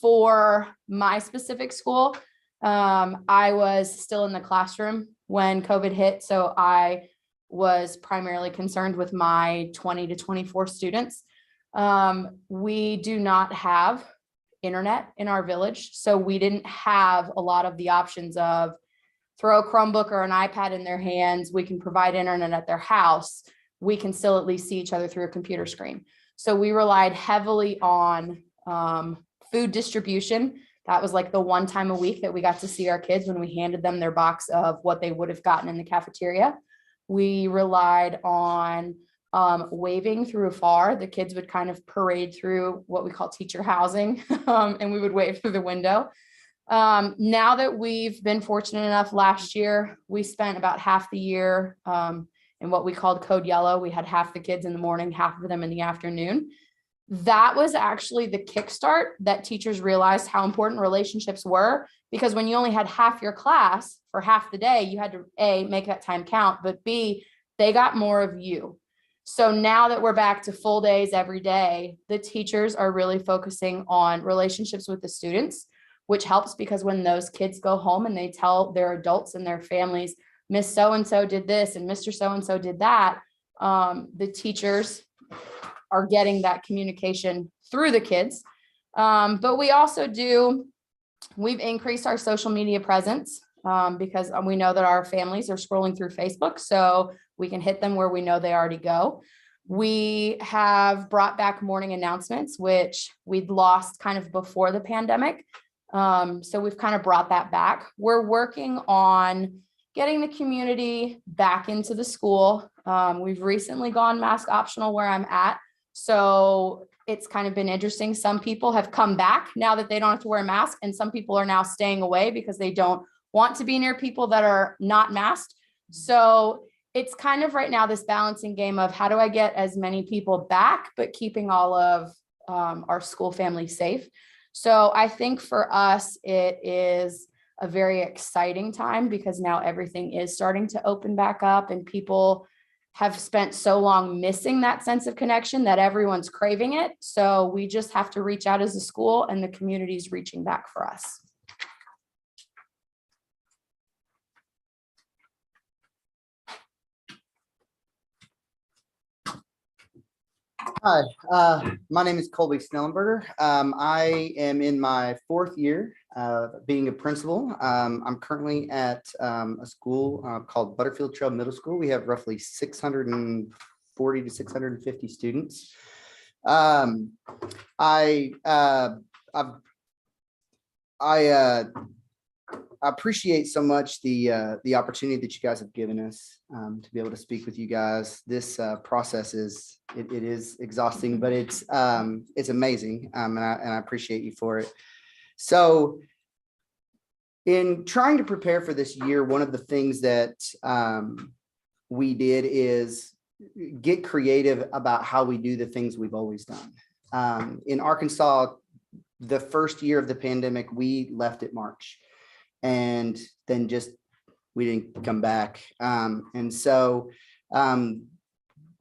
for my specific school, I was still in the classroom when COVID hit. So I was primarily concerned with my 20 to 24 students. We do not have internet in our village. So we didn't have a lot of the options of throw a Chromebook or an iPad in their hands. We can provide internet at their house. We can still at least see each other through a computer screen. So we relied heavily on food distribution. That was like the one time a week that we got to see our kids when we handed them their box of what they would have gotten in the cafeteria. We relied on waving through afar. The kids would kind of parade through what we call teacher housing, and we would wave through the window. Now that we've been fortunate enough, last year, we spent about half the year in what we called Code Yellow. We had half the kids in the morning, half of them in the afternoon. That was actually the kickstart that teachers realized how important relationships were, because when you only had half your class for half the day, you had to A, make that time count, but B, they got more of you. So now that we're back to full days every day, the teachers are really focusing on relationships with the students, which helps because when those kids go home and they tell their adults and their families, Miss So-and-so did this and Mr. So-and-so did that, the teachers are getting that communication through the kids. But we also we've increased our social media presence because we know that our families are scrolling through Facebook, so we can hit them where we know they already go. We have brought back morning announcements, which we'd lost kind of before the pandemic. So we've kind of brought that back. We're working on getting the community back into the school. We've recently gone mask optional where I'm at. So it's kind of been interesting. Some people have come back now that they don't have to wear a mask, and some people are now staying away because they don't want to be near people that are not masked. So it's kind of right now this balancing game of how do I get as many people back, but keeping all of our school family safe. So I think for us, it is a very exciting time because now everything is starting to open back up, and people have spent so long missing that sense of connection that everyone's craving it. So we just have to reach out as a school, and the community's reaching back for us. Hi, my name is Colby Snellenberger. I am in my 4th year being a principal. I'm currently at a school called Butterfield Trail Middle School. We have roughly 640 to 650 students. I appreciate so much the opportunity that you guys have given us to be able to speak with you guys. This process is exhausting, but it's amazing, and I appreciate you for it. So, in trying to prepare for this year, one of the things that we did is get creative about how we do the things we've always done. In Arkansas, the first year of the pandemic, we left at March. And then we didn't come back. And so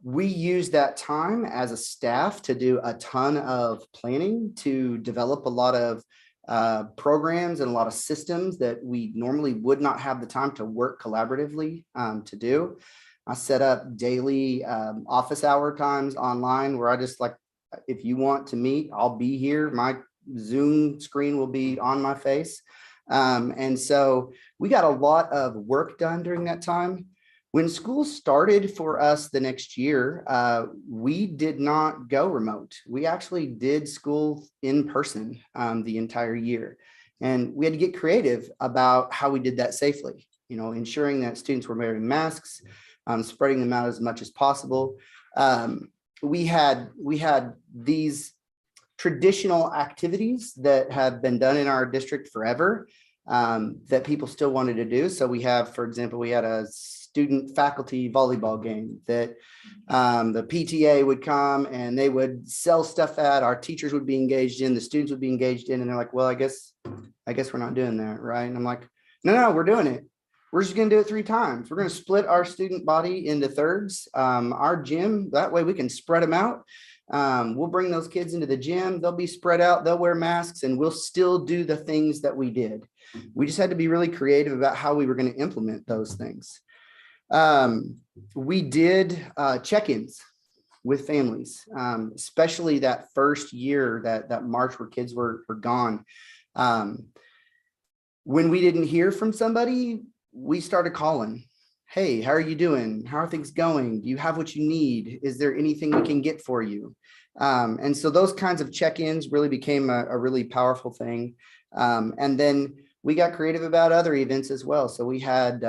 we used that time as a staff to do a ton of planning, to develop a lot of programs and a lot of systems that we normally would not have the time to work collaboratively to do. I set up daily office hour times online where I just if you want to meet, I'll be here. My Zoom screen will be on my face. And so we got a lot of work done during that time. When school started for us the next year, we did not go remote. We actually did school in person the entire year. And we had to get creative about how we did that safely, ensuring that students were wearing masks, spreading them out as much as possible. We had these traditional activities that have been done in our district forever that people still wanted to do. So we have, for example, we had a student faculty volleyball game that the PTA would come and they would sell stuff at, our teachers would be engaged in, the students would be engaged in, and they're like, well, I guess we're not doing that, right? And I'm like, no, we're doing it. We're just going to do it 3 times. We're going to split our student body into thirds. Our gym, that way we can spread them out. We'll bring those kids into the gym. They'll be spread out. They'll wear masks, and we'll still do the things that we did. We just had to be really creative about how we were going to implement those things. We did check-ins. with families, especially that first year, that March where kids were gone. When we didn't hear from somebody, we started calling. Hey, how are you doing? How are things going? Do you have what you need? Is there anything we can get for you? And so those kinds of check-ins really became a really powerful thing. And then we got creative about other events as well. So we had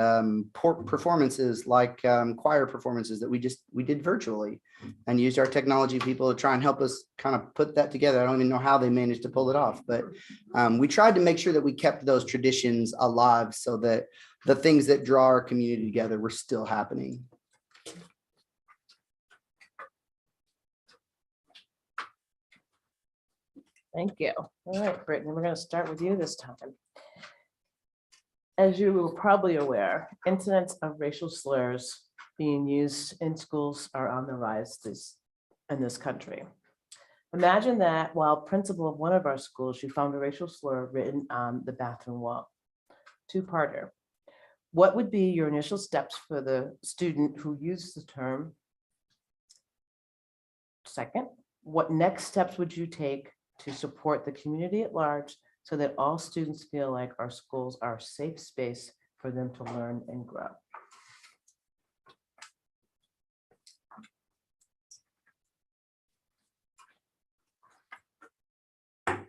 performances like choir performances that we did virtually and used our technology people to try and help us kind of put that together. I don't even know how they managed to pull it off, but we tried to make sure that we kept those traditions alive so that the things that draw our community together were still happening. Thank you. All right, Brittany, we're going to start with you this time. As you are probably aware, incidents of racial slurs being used in schools are on the rise in this country. Imagine that while principal of one of our schools, you found a racial slur written on the bathroom wall. Two-parter. What would be your initial steps for the student who used the term? Second, what next steps would you take to support the community at large so that all students feel like our schools are a safe space for them to learn and grow?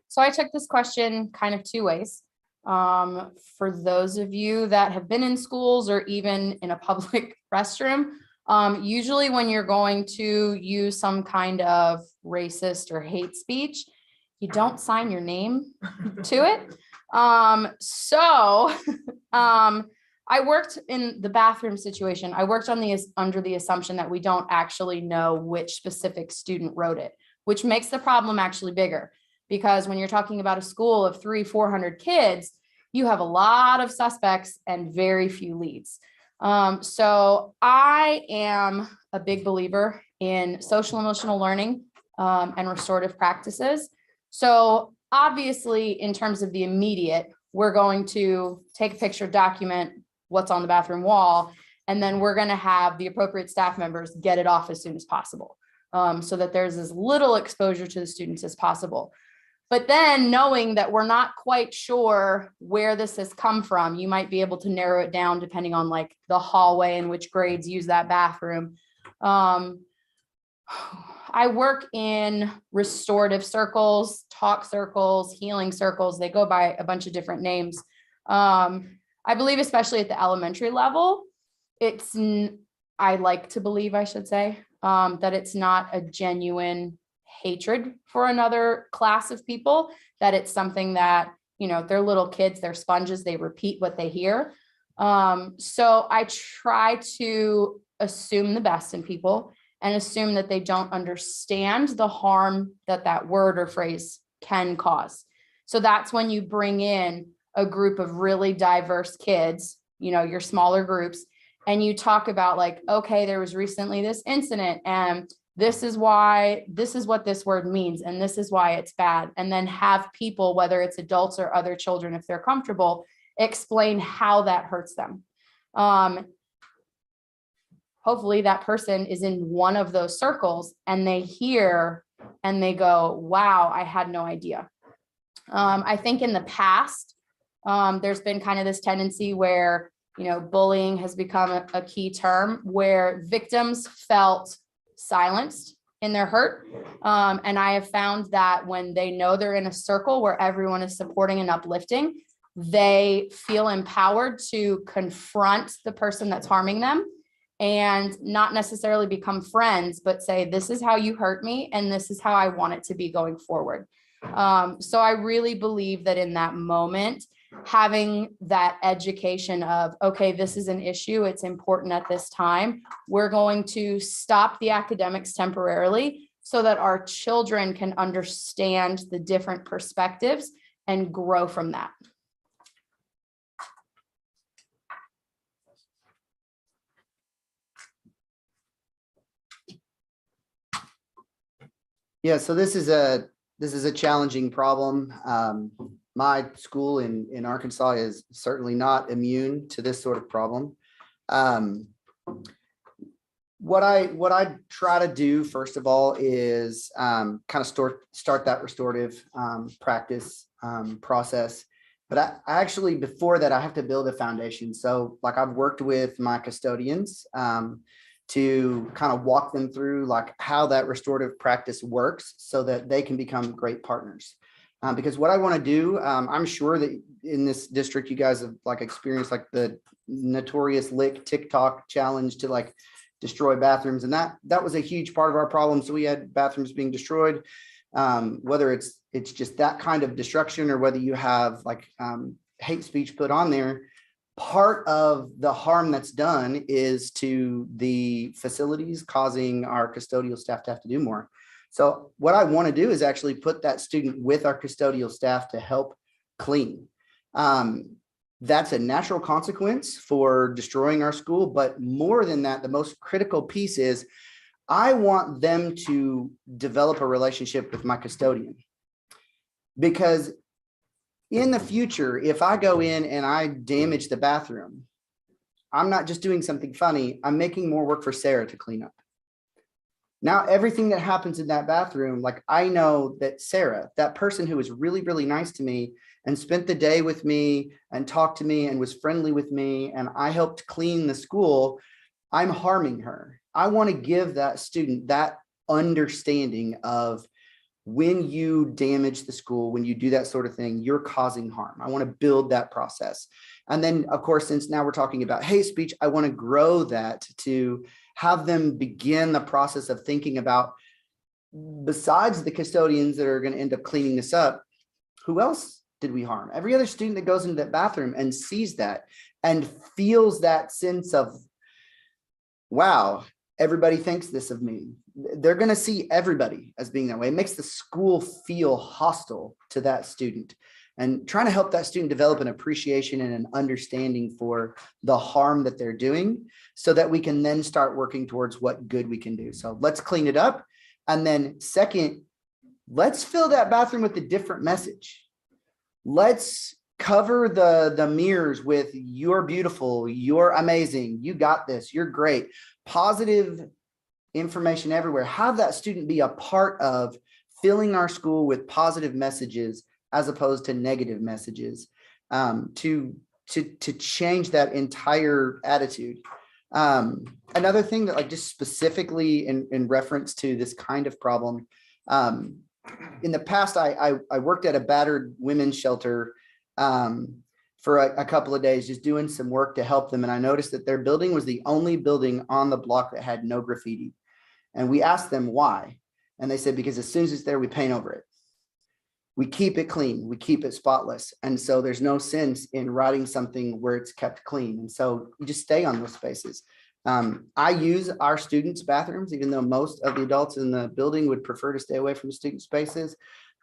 So I took this question kind of two ways. For those of you that have been in schools or even in a public restroom, usually when you're going to use some kind of racist or hate speech, you don't sign your name to it. I worked in the bathroom situation. I worked under the assumption that we don't actually know which specific student wrote it, which makes the problem actually bigger. Because when you're talking about a school of 300-400 kids, you have a lot of suspects and very few leads. So I am a big believer in social emotional learning and restorative practices. So obviously, in terms of the immediate, we're going to take a picture, document what's on the bathroom wall, and then we're going to have the appropriate staff members get it off as soon as possible, so that there's as little exposure to the students as possible. But then knowing that we're not quite sure where this has come from, you might be able to narrow it down depending on like the hallway and which grades use that bathroom. I work in restorative circles, talk circles, healing circles. They go by a bunch of different names. I believe, especially at the elementary level, I like to believe, I should say, that it's not a genuine hatred for another class of people, that it's something that, you know, they're little kids, they're sponges, they repeat what they hear. So I try to assume the best in people and assume that they don't understand the harm that that word or phrase can cause. So that's when you bring in a group of really diverse kids, you know, your smaller groups, and you talk about like, okay, there was recently this incident and this is what this word means, and this is why it's bad. And then have people, whether it's adults or other children, if they're comfortable, explain how that hurts them. Hopefully that person is in one of those circles and they hear and they go, wow, I had no idea. I think in the past, there's been kind of this tendency where, you know, bullying has become a key term where victims felt silenced in their hurt. And I have found that when they know they're in a circle where everyone is supporting and uplifting, they feel empowered to confront the person that's harming them and not necessarily become friends, but say, this is how you hurt me and this is how I want it to be going forward. So I really believe that in that moment, having that education of, okay, this is an issue, it's important at this time, we're going to stop the academics temporarily so that our children can understand the different perspectives and grow from that. Yeah, so this is a challenging problem. My school in Arkansas is certainly not immune to this sort of problem. What I try to do first of all is kind of start that restorative practice process. But I actually, before that, I have to build a foundation. So like I've worked with my custodians to kind of walk them through like how that restorative practice works so that they can become great partners. Because what I want to do, I'm sure that in this district, you guys have like experienced like the notorious lick TikTok challenge to like destroy bathrooms. And that was a huge part of our problem. So we had bathrooms being destroyed, whether it's just that kind of destruction or whether you have like hate speech put on there. Part of the harm that's done is to the facilities, causing our custodial staff to have to do more. So what I want to do is actually put that student with our custodial staff to help clean. That's a natural consequence for destroying our school. But more than that, the most critical piece is I want them to develop a relationship with my custodian. Because in the future, if I go in and I damage the bathroom, I'm not just doing something funny, I'm making more work for Sarah to clean up. Now, everything that happens in that bathroom, like I know that Sarah, that person who was really, really nice to me and spent the day with me and talked to me and was friendly with me, and I helped clean the school, I'm harming her. I want to give that student that understanding of when you damage the school, when you do that sort of thing, you're causing harm. I want to build that process. And then, of course, since now we're talking about hate speech, I want to grow that to have them begin the process of thinking about, besides the custodians that are going to end up cleaning this up, who else did we harm? Every other student that goes into that bathroom and sees that and feels that sense of, wow, everybody thinks this of me. They're going to see everybody as being that way. It makes the school feel hostile to that student, and trying to help that student develop an appreciation and an understanding for the harm that they're doing so that we can then start working towards what good we can do. So let's clean it up. And then second, let's fill that bathroom with a different message. Let's cover the mirrors with "you're beautiful, you're amazing, you got this, you're great." Positive information everywhere. Have that student be a part of filling our school with positive messages as opposed to negative messages, to change that entire attitude. Another thing that, like, just specifically in reference to this kind of problem, in the past, I worked at a battered women's shelter for a couple of days, just doing some work to help them. And I noticed that their building was the only building on the block that had no graffiti. And we asked them why. And they said, because as soon as it's there, we paint over it. We keep it clean, we keep it spotless. And so there's no sense in writing something where it's kept clean. And so you just stay on those spaces. I use our students' bathrooms, even though most of the adults in the building would prefer to stay away from student spaces.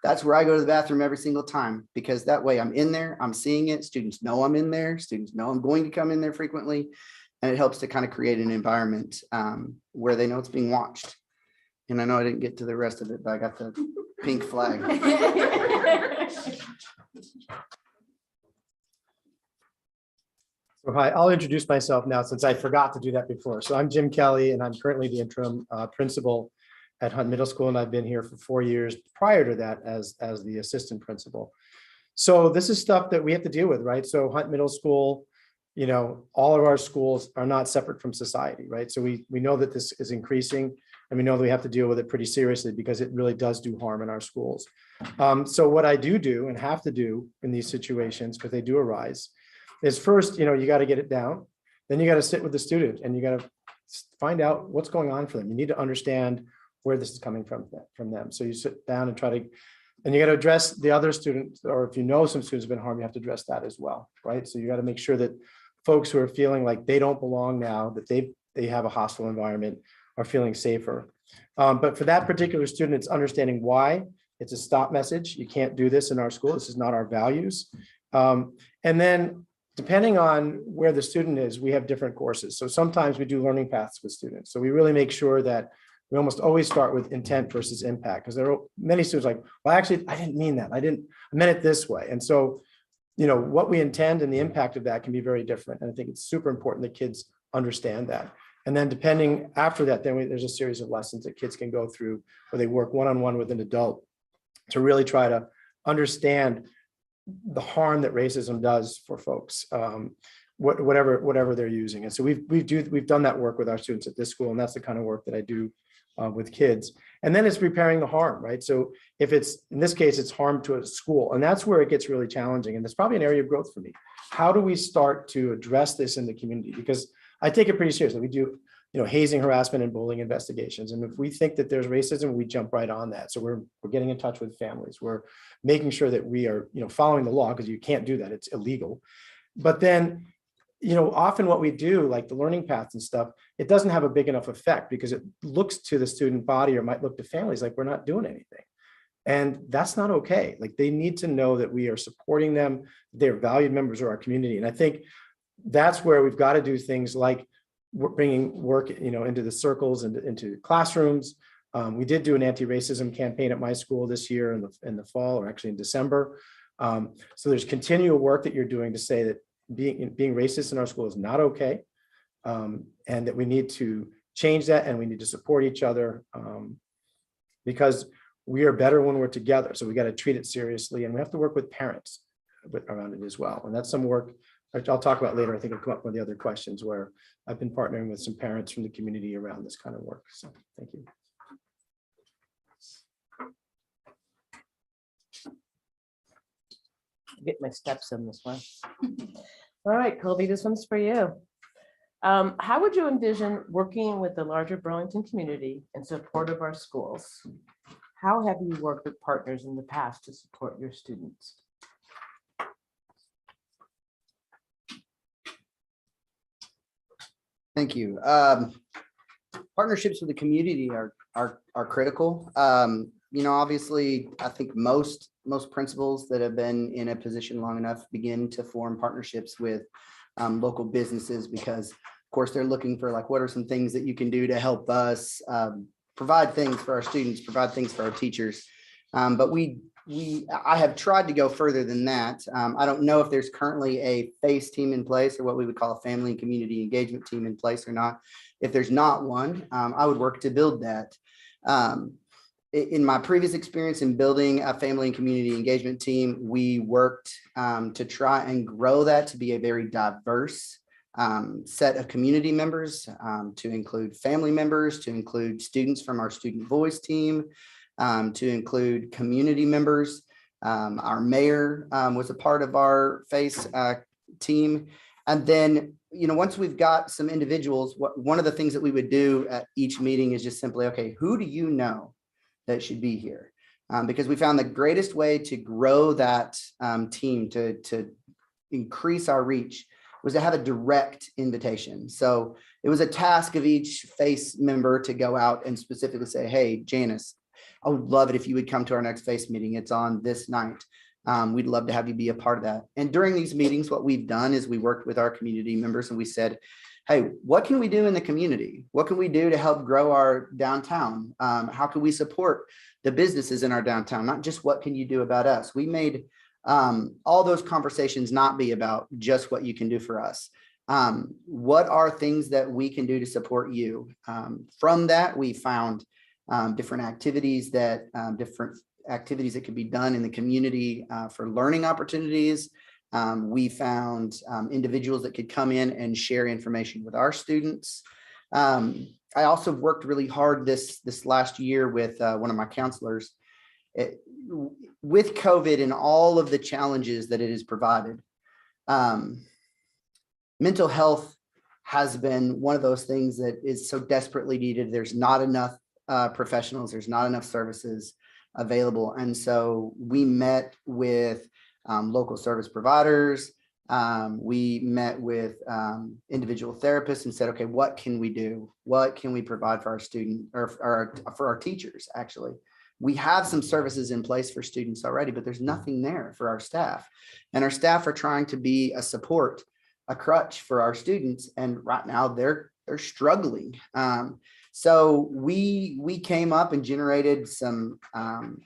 That's where I go to the bathroom every single time, because that way I'm in there, I'm seeing it. Students know I'm in there. Students know I'm going to come in there frequently. And it helps to kind of create an environment where they know it's being watched. And I know I didn't get to the rest of it, but I got the pink flag. So hi, I'll introduce myself now since I forgot to do that before. So I'm Jim Kelly, and I'm currently the interim principal at Hunt Middle School, and I've been here for 4 years prior to that as the assistant principal. So this is stuff that we have to deal with, right? So Hunt Middle School, you know, all of our schools are not separate from society, right? So we know that this is increasing, and we know that we have to deal with it pretty seriously because it really does do harm in our schools. So what I do and have to do in these situations, because they do arise, is first, you know, you got to get it down. Then you got to sit with the student and you got to find out what's going on for them. You need to understand where this is coming from them. So you sit down and and you got to address the other students, or if you know some students have been harmed, you have to address that as well, right? So you got to make sure that folks who are feeling like they don't belong now, that they have a hostile environment, are feeling safer. But for that particular student, it's understanding why. It's a stop message. You can't do this in our school. This is not our values. And then depending on where the student is, we have different courses. So sometimes we do learning paths with students. So we really make sure that we almost always start with intent versus impact, because there are many students like, well, actually, I didn't mean that. I meant it this way. And so, you know, what we intend and the impact of that can be very different. And I think it's super important that kids understand that. And then depending after that, there's a series of lessons that kids can go through where they work one-on-one with an adult to really try to understand the harm that racism does for folks, whatever they're using. And so we've done that work with our students at this school, and that's the kind of work that I do with kids. And then it's repairing the harm, right? So if it's, in this case, it's harm to a school, and that's where it gets really challenging. And it's probably an area of growth for me. How do we start to address this in the community? Because I take it pretty seriously. We do, hazing, harassment, and bullying investigations. And if we think that there's racism, we jump right on that. So we're getting in touch with families. We're making sure that we are, following the law, because you can't do that. It's illegal. But then, often what we do, like the learning paths and stuff, it doesn't have a big enough effect because it looks to the student body or might look to families like we're not doing anything. And that's not okay. Like they need to know that we are supporting them. They're valued members of our community. And I think that's where we've got to do things like bringing work, into the circles and into classrooms. We did do an anti-racism campaign at my school this year in the fall, or actually in December. So there's continual work that you're doing to say that being racist in our school is not okay, and that we need to change that, and we need to support each other, because we are better when we're together. So we got to treat it seriously, and we have to work with parents around it as well. And that's some work I'll talk about later. I think it'll come up with the other questions where I've been partnering with some parents from the community around this kind of work. So thank you. Get my steps in this one. All right, Colby, this one's for you. How would you envision working with the larger Burlington community in support of our schools? How have you worked with partners in the past to support your students? Thank you. Partnerships with the community are critical. Obviously, I think most principals that have been in a position long enough begin to form partnerships with local businesses, because of course they're looking for, like, what are some things that you can do to help us provide things for our students, provide things for our teachers. But I have tried to go further than that. I don't know if there's currently a FACE team in place, or what we would call a family and community engagement team in place or not. If there's not one, I would work to build that. In my previous experience in building a family and community engagement team, we worked to try and grow that to be a very diverse set of community members, to include family members, to include students from our student voice team, to include community members. Our mayor was a part of our FACE team. And then, once we've got some individuals, one of the things that we would do at each meeting is just simply, okay, who do you know that should be here? Because we found the greatest way to grow that team, to increase our reach, was to have a direct invitation. So it was a task of each FACE member to go out and specifically say, hey, Janice, I would love it if you would come to our next FACE meeting. It's on this night. We'd love to have you be a part of that. And during these meetings, what we've done is we worked with our community members and we said, hey, what can we do in the community? What can we do to help grow our downtown? How can we support the businesses in our downtown? Not just what can you do about us? We made all those conversations not be about just what you can do for us. What are things that we can do to support you? From that, we found different activities that could be done in the community for learning opportunities. We found individuals that could come in and share information with our students. I also worked really hard this last year with one of my counselors. With COVID and all of the challenges that it has provided, mental health has been one of those things that is so desperately needed. There's not enough professionals, there's not enough services available. And so we met with local service providers. We met with individual therapists and said, okay, what can we do? What can we provide for our student or for our teachers? Actually, we have some services in place for students already, but there's nothing there for our staff. And our staff are trying to be a support, a crutch for our students. And right now they're struggling. So we came up and generated some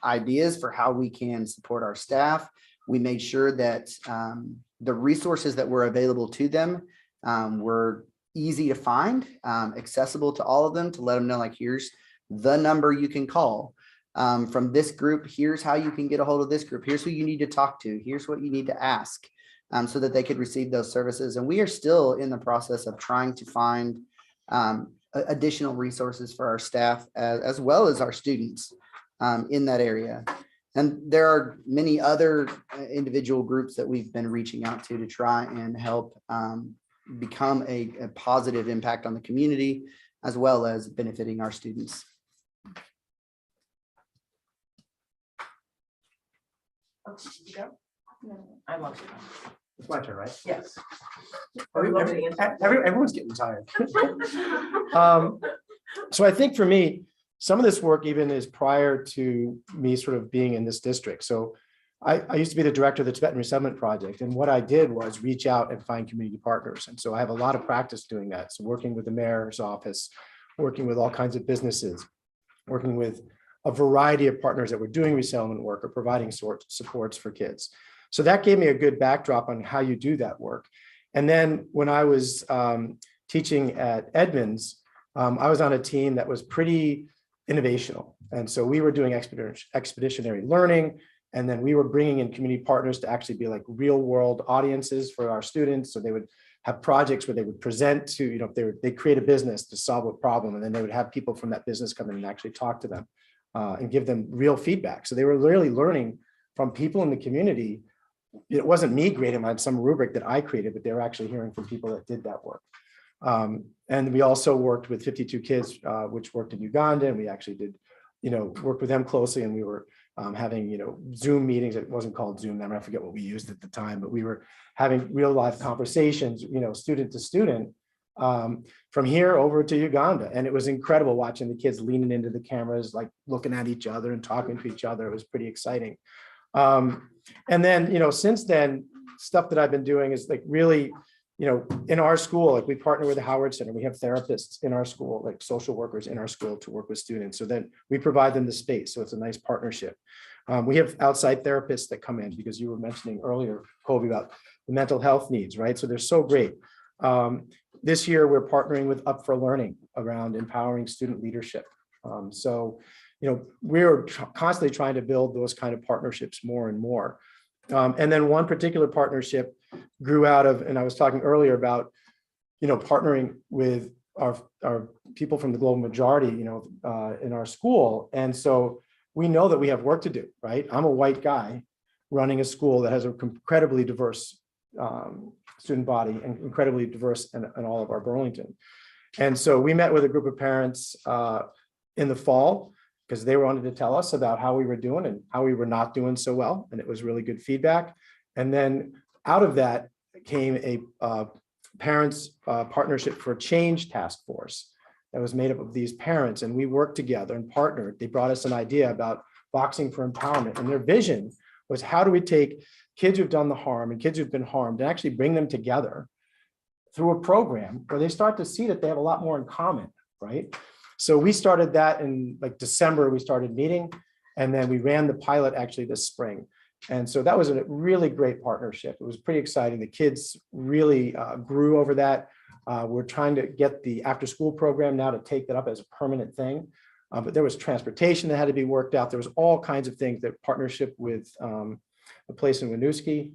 ideas for how we can support our staff. We made sure that the resources that were available to them were easy to find, accessible to all of them, to let them know, like, here's the number you can call. From this group, here's how you can get a hold of this group. Here's who you need to talk to. Here's what you need to ask, so that they could receive those services. And we are still in the process of trying to find additional resources for our staff as well as our students in that area. And there are many other individual groups that we've been reaching out to try and help become a positive impact on the community, as well as benefiting our students. I love it. It's my turn, right? Yes. Everyone's getting tired. So I think for me, some of this work even is prior to me sort of being in this district. So I used to be the director of the Tibetan Resettlement Project. And what I did was reach out and find community partners. And so I have a lot of practice doing that. So working with the mayor's office, working with all kinds of businesses, working with a variety of partners that were doing resettlement work or providing supports for kids. So that gave me a good backdrop on how you do that work. And then when I was teaching at Edmonds, I was on a team that was pretty innovational. And so we were doing expeditionary learning, and then we were bringing in community partners to actually be like real world audiences for our students. So they would have projects where they would present to, you know, they create a business to solve a problem, and then they would have people from that business come in and actually talk to them and give them real feedback. So they were really learning from people in the community. It wasn't me grading on some rubric that I created, but they were actually hearing from people that did that work. And we also worked with 52 Kids, which worked in Uganda, and we actually did, you know, work with them closely, and we were having, you know, Zoom meetings. It wasn't called Zoom, I forget what we used at the time, but we were having real live conversations, you know, student to student, from here over to Uganda. And it was incredible watching the kids leaning into the cameras, like looking at each other and talking to each other. It was pretty exciting. And then, you know, since then, stuff that I've been doing is like really, you know, in our school, like we partner with the Howard Center. We have therapists in our school, like social workers in our school, to work with students. So then we provide them the space. So it's a nice partnership. We have outside therapists that come in, because you were mentioning earlier, Colby, about the mental health needs, right? So they're so great. This year, we're partnering with Up for Learning around empowering student leadership. So, you know, we're constantly trying to build those kind of partnerships more and more. And then one particular partnership grew out of, and I was talking earlier about, you know, partnering with our people from the global majority, you know, in our school. And so we know that we have work to do, right? I'm a white guy running a school that has an incredibly diverse student body and incredibly diverse in all of our Burlington. And so we met with a group of parents in the fall, because they wanted to tell us about how we were doing and how we were not doing so well. And it was really good feedback. And then out of that came a parents partnership for change task force that was made up of these parents. And we worked together and partnered. They brought us an idea about boxing for empowerment. And their vision was, how do we take kids who've done the harm and kids who've been harmed and actually bring them together through a program where they start to see that they have a lot more in common, right? So we started that in like December. We started meeting, and then we ran the pilot actually this spring. And so that was a really great partnership. It was pretty exciting. The kids really grew over that. We're trying to get the after school program now to take that up as a permanent thing. But there was transportation that had to be worked out. There was all kinds of things. That partnership with a place in Winooski,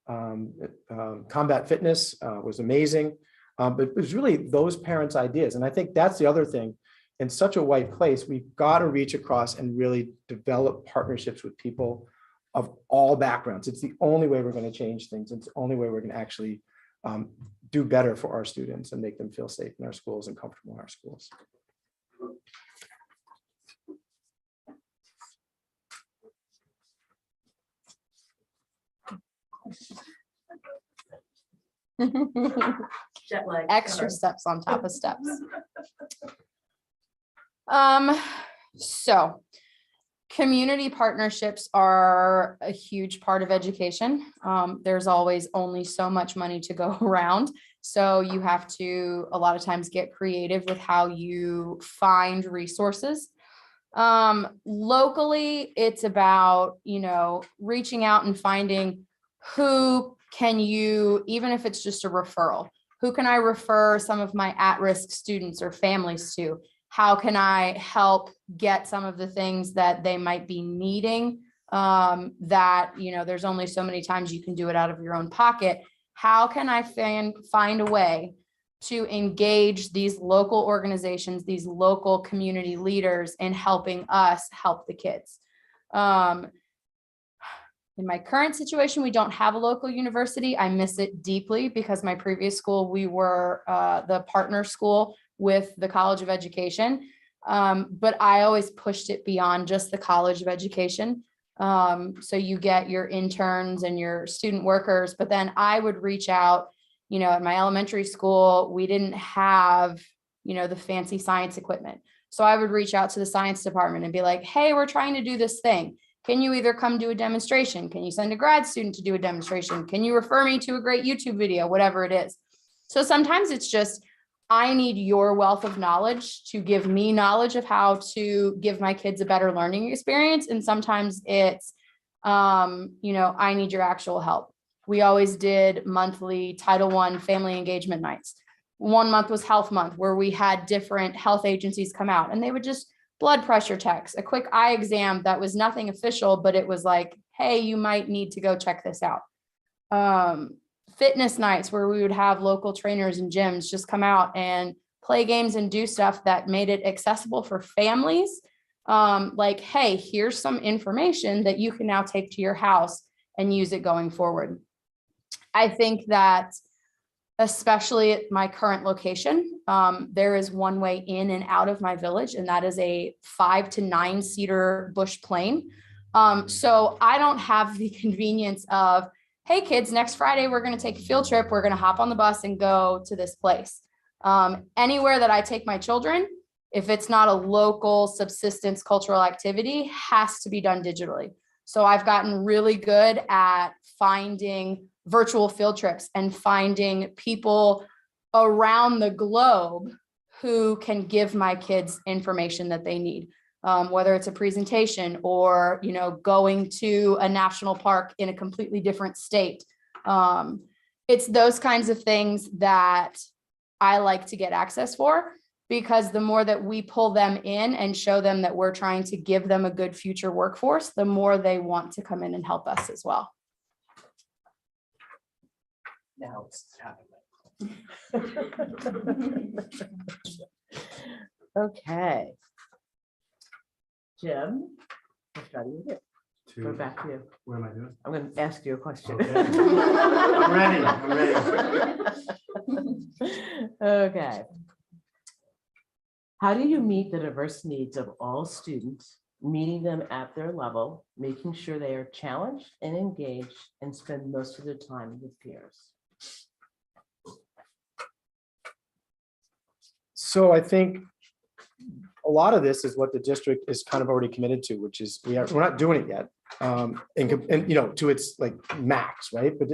Combat Fitness was amazing. But it was really those parents' ideas. And I think that's the other thing. In such a white place, we've got to reach across and really develop partnerships with people of all backgrounds. It's the only way we're going to change things. It's the only way we're going to actually do better for our students and make them feel safe in our schools and comfortable in our schools. Jet lag. Extra steps on top of steps. So community partnerships are a huge part of education. There's always only so much money to go around. So you have to, a lot of times, get creative with how you find resources. Locally, it's about, you know, reaching out and finding who can you, even if it's just a referral, Who can I refer some of my at-risk students or families to? How can I help get some of the things that they might be needing? That, there's only so many times you can do it out of your own pocket. How can I find a way to engage these local organizations, these local community leaders in helping us help the kids? In my current situation, we don't have a local university. I miss it deeply because my previous school, we were the partner school with the College of Education. But I always pushed it beyond just the College of Education. So you get your interns and your student workers, but then I would reach out, at my elementary school, we didn't have, the fancy science equipment. So I would reach out to the science department and be like, hey, we're trying to do this thing. Can you either come do a demonstration? Can you send a grad student to do a demonstration? Can you refer me to a great YouTube video, whatever it is? So sometimes it's just, I need your wealth of knowledge to give me knowledge of how to give my kids a better learning experience. And sometimes it's, I need your actual help. We always did monthly Title I family engagement nights. 1 month was Health Month, where we had different health agencies come out and they would just blood pressure checks, a quick eye exam that was nothing official, but it was like, hey, you might need to go check this out. Fitness nights where we would have local trainers and gyms just come out and play games and do stuff that made it accessible for families. Like, hey, here's some information that you can now take to your house and use it going forward. I think that especially at my current location, there is one way in and out of my village, and that is a 5 to 9 seater bush plane. So I don't have the convenience of, hey kids, next Friday, we're going to take a field trip. We're going to hop on the bus and go to this place. Anywhere that I take my children, if it's not a local subsistence cultural activity, has to be done digitally. So I've gotten really good at finding virtual field trips and finding people around the globe who can give my kids information that they need, whether it's a presentation or, going to a national park in a completely different state. It's those kinds of things that I like to get access for, because the more that we pull them in and show them that we're trying to give them a good future workforce, the more they want to come in and help us as well. Now it's happening. Okay. Jim, what shall you do? We're back to you. What am I doing? I'm going to ask you a question. Okay. I'm ready. Okay. How do you meet the diverse needs of all students, meeting them at their level, making sure they are challenged and engaged, and spend most of their time with peers? So I think a lot of this is what the district is kind of already committed to, which is we're not doing it yet. And to its like max, right? But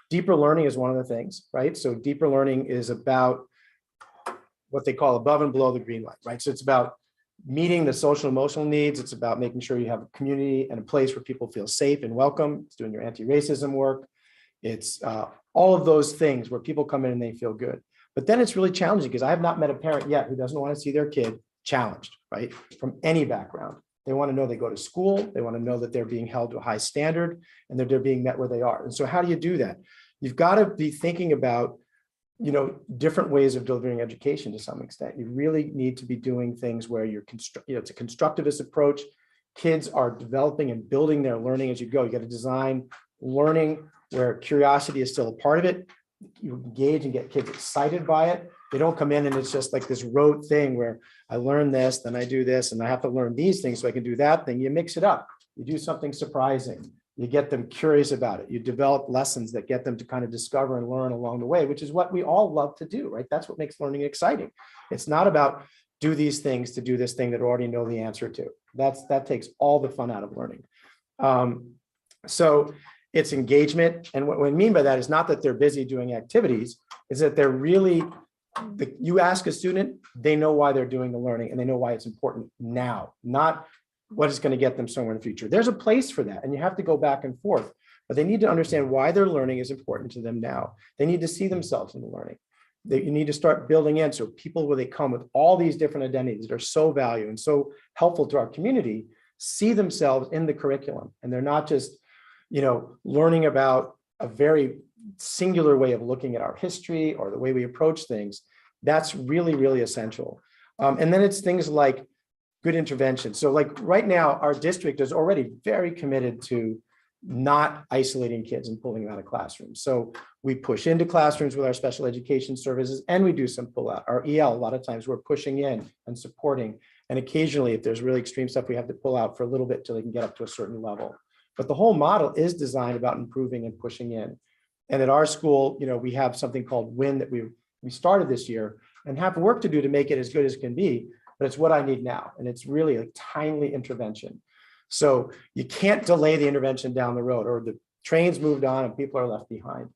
deeper learning is one of the things, right? So deeper learning is about what they call above and below the green light, right? So it's about meeting the social emotional needs. It's about making sure you have a community and a place where people feel safe and welcome. It's doing your anti-racism work. It's all of those things where people come in and they feel good. But then it's really challenging because I have not met a parent yet who doesn't want to see their kid challenged, right? From any background. They want to know they go to school. They want to know that they're being held to a high standard and that they're being met where they are. And so how do you do that? You've got to be thinking about, different ways of delivering education to some extent. You really need to be doing things where it's a constructivist approach. Kids are developing and building their learning as you go. You got to design learning where curiosity is still a part of it. You engage and get kids excited by it. They don't come in and it's just like this rote thing where I learn this, then I do this, and I have to learn these things so I can do that thing. You mix it up. You do something surprising. You get them curious about it. You develop lessons that get them to kind of discover and learn along the way, which is what we all love to do, right? That's what makes learning exciting. It's not about do these things to do this thing that I already know the answer to. That takes all the fun out of learning. So it's engagement. And what I mean by that is not that they're busy doing activities, is that they're really, you ask a student, they know why they're doing the learning and they know why it's important now, not what is going to get them somewhere in the future. There's a place for that and you have to go back and forth, but they need to understand why their learning is important to them now. They need to see themselves in the learning. that you need to start building in. So people, when they come with all these different identities that are so valuable and so helpful to our community, see themselves in the curriculum. And they're not just, learning about a very singular way of looking at our history or the way we approach things. That's really, really essential. And then it's things like good intervention. So like right now, our district is already very committed to not isolating kids and pulling them out of classrooms. So we push into classrooms with our special education services, and we do some pull out. Our EL, a lot of times we're pushing in and supporting. And occasionally, if there's really extreme stuff, we have to pull out for a little bit till they can get up to a certain level. But the whole model is designed about improving and pushing in. And at our school, we have something called WIN that we started this year and have work to do to make it as good as it can be. But it's what I need now. And it's really a timely intervention. So you can't delay the intervention down the road, or the train's moved on and people are left behind.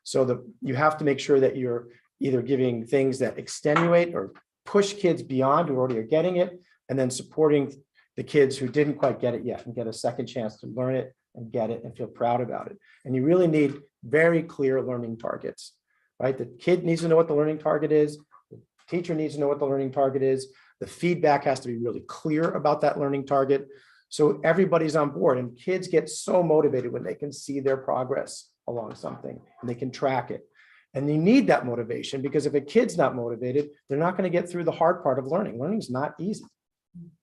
So you have to make sure that you're either giving things that extenuate or push kids beyond who already are getting it, and then supporting the kids who didn't quite get it yet and get a second chance to learn it and get it and feel proud about it. And you really need very clear learning targets, right? The kid needs to know what the learning target is. The teacher needs to know what the learning target is. The feedback has to be really clear about that learning target. So everybody's on board, and kids get so motivated when they can see their progress along something and they can track it. And you need that motivation, because if a kid's not motivated, they're not going to get through the hard part of learning. Learning is not easy.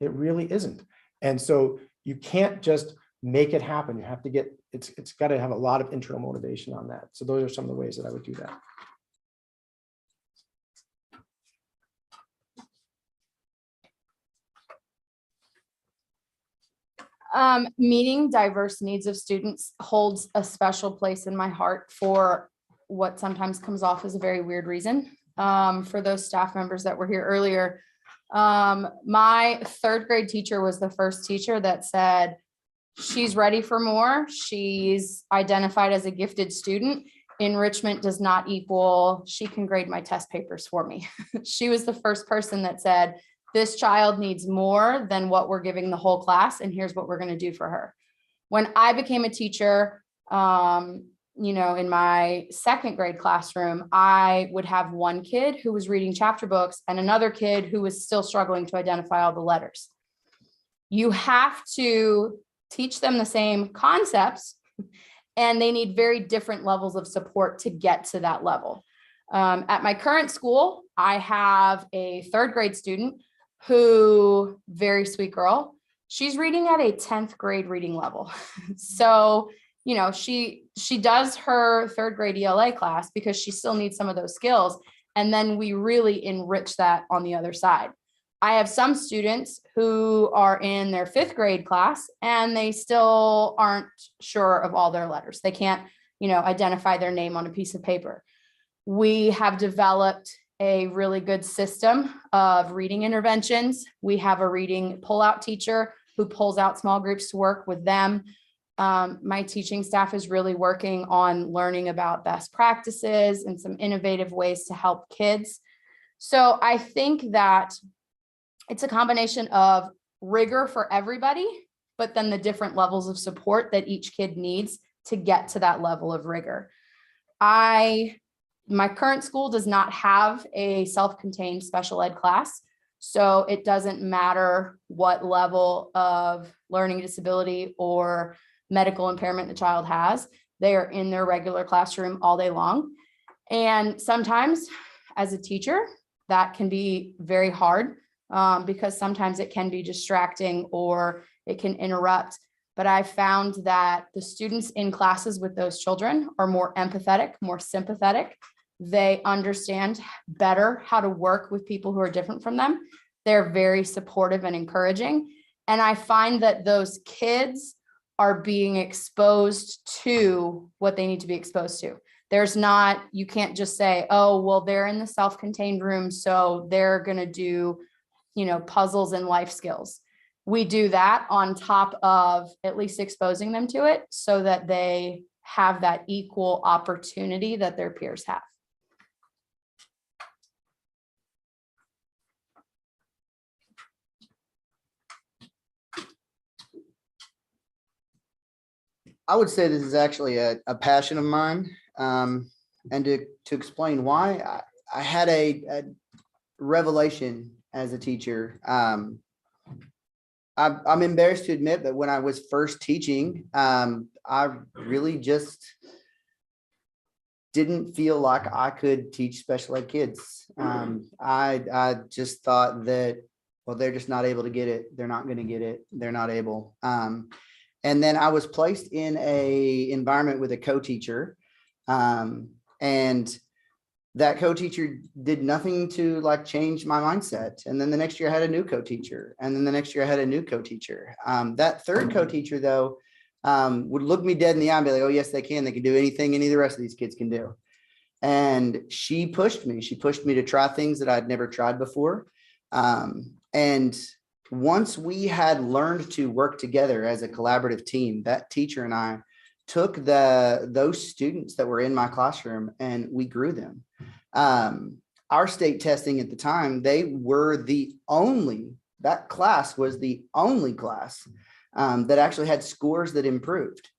It really isn't. And so you can't just make it happen. You have to get, it's got to have a lot of internal motivation on that. So those are some of the ways that I would do that. Meeting diverse needs of students holds a special place in my heart for what sometimes comes off as a very weird reason. For those staff members that were here earlier, my third grade teacher was the first teacher that said, she's ready for more. She's identified as a gifted student. Enrichment does not equal, she can grade my test papers for me. She was the first person that said, this child needs more than what we're giving the whole class, and here's what we're going to do for her. When I became a teacher, in my second grade classroom, I would have one kid who was reading chapter books and another kid who was still struggling to identify all the letters. You have to teach them the same concepts, and they need very different levels of support to get to that level. At my current school, I have a third grade student who, very sweet girl, she's reading at a 10th grade reading level. So, she does her third grade ELA class because she still needs some of those skills. And then we really enrich that on the other side. I have some students who are in their 5th grade class and they still aren't sure of all their letters. They can't, identify their name on a piece of paper. We have developed a really good system of reading interventions. We have a reading pull-out teacher who pulls out small groups to work with them. My teaching staff is really working on learning about best practices and some innovative ways to help kids. So I think that it's a combination of rigor for everybody, but then the different levels of support that each kid needs to get to that level of rigor. My current school does not have a self-contained special ed class, so it doesn't matter what level of learning disability or medical impairment the child has. They are in their regular classroom all day long. And sometimes as a teacher, that can be very hard because sometimes it can be distracting or it can interrupt. But I found that the students in classes with those children are more empathetic, more sympathetic. They understand better how to work with people who are different from them. They're very supportive and encouraging. And I find that those kids are being exposed to what they need to be exposed to. You can't just say, oh, well, they're in the self-contained room, so they're going to do, puzzles and life skills. We do that on top of at least exposing them to it so that they have that equal opportunity that their peers have. I would say this is actually a passion of mine. And to explain why, had a revelation as a teacher. I'm embarrassed to admit, but when I was first teaching, I really just didn't feel like I could teach special ed kids. I just thought that, well, they're just not able to get it. They're not going to get it. They're not able. And then I was placed in a environment with a co-teacher, and that co-teacher did nothing to like change my mindset. And then the next year I had a new co-teacher, and then the next year I had a new co-teacher. That third co-teacher though, would look me dead in the eye and be like, oh yes, they can do anything any of the rest of these kids can do. And she pushed me to try things that I'd never tried before. And once we had learned to work together as a collaborative team, that teacher and I took those students that were in my classroom and we grew them. Our state testing at the time, that class was the only class that actually had scores that improved.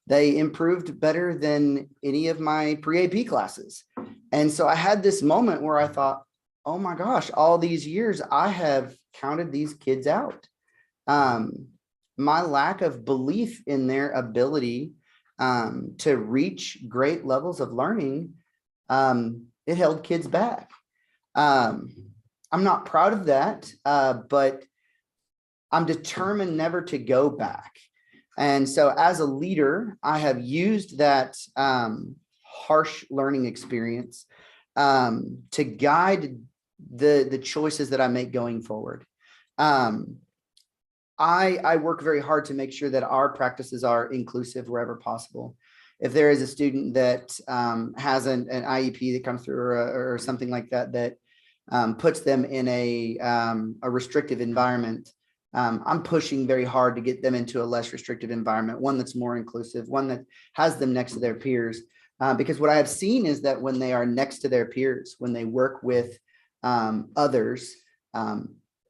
They improved better than any of my pre-AP classes. And so I had this moment where I thought, oh my gosh, all these years I have counted these kids out. My lack of belief in their ability to reach great levels of learning, it held kids back. I'm not proud of that, but I'm determined never to go back. And so as a leader, I have used that harsh learning experience to guide the choices that I make going forward. I work very hard to make sure that our practices are inclusive wherever possible. If there is a student that has an IEP that comes through or something like that, that puts them in a restrictive environment, I'm pushing very hard to get them into a less restrictive environment, one that's more inclusive, one that has them next to their peers. Because what I have seen is that when they are next to their peers, when they work with others,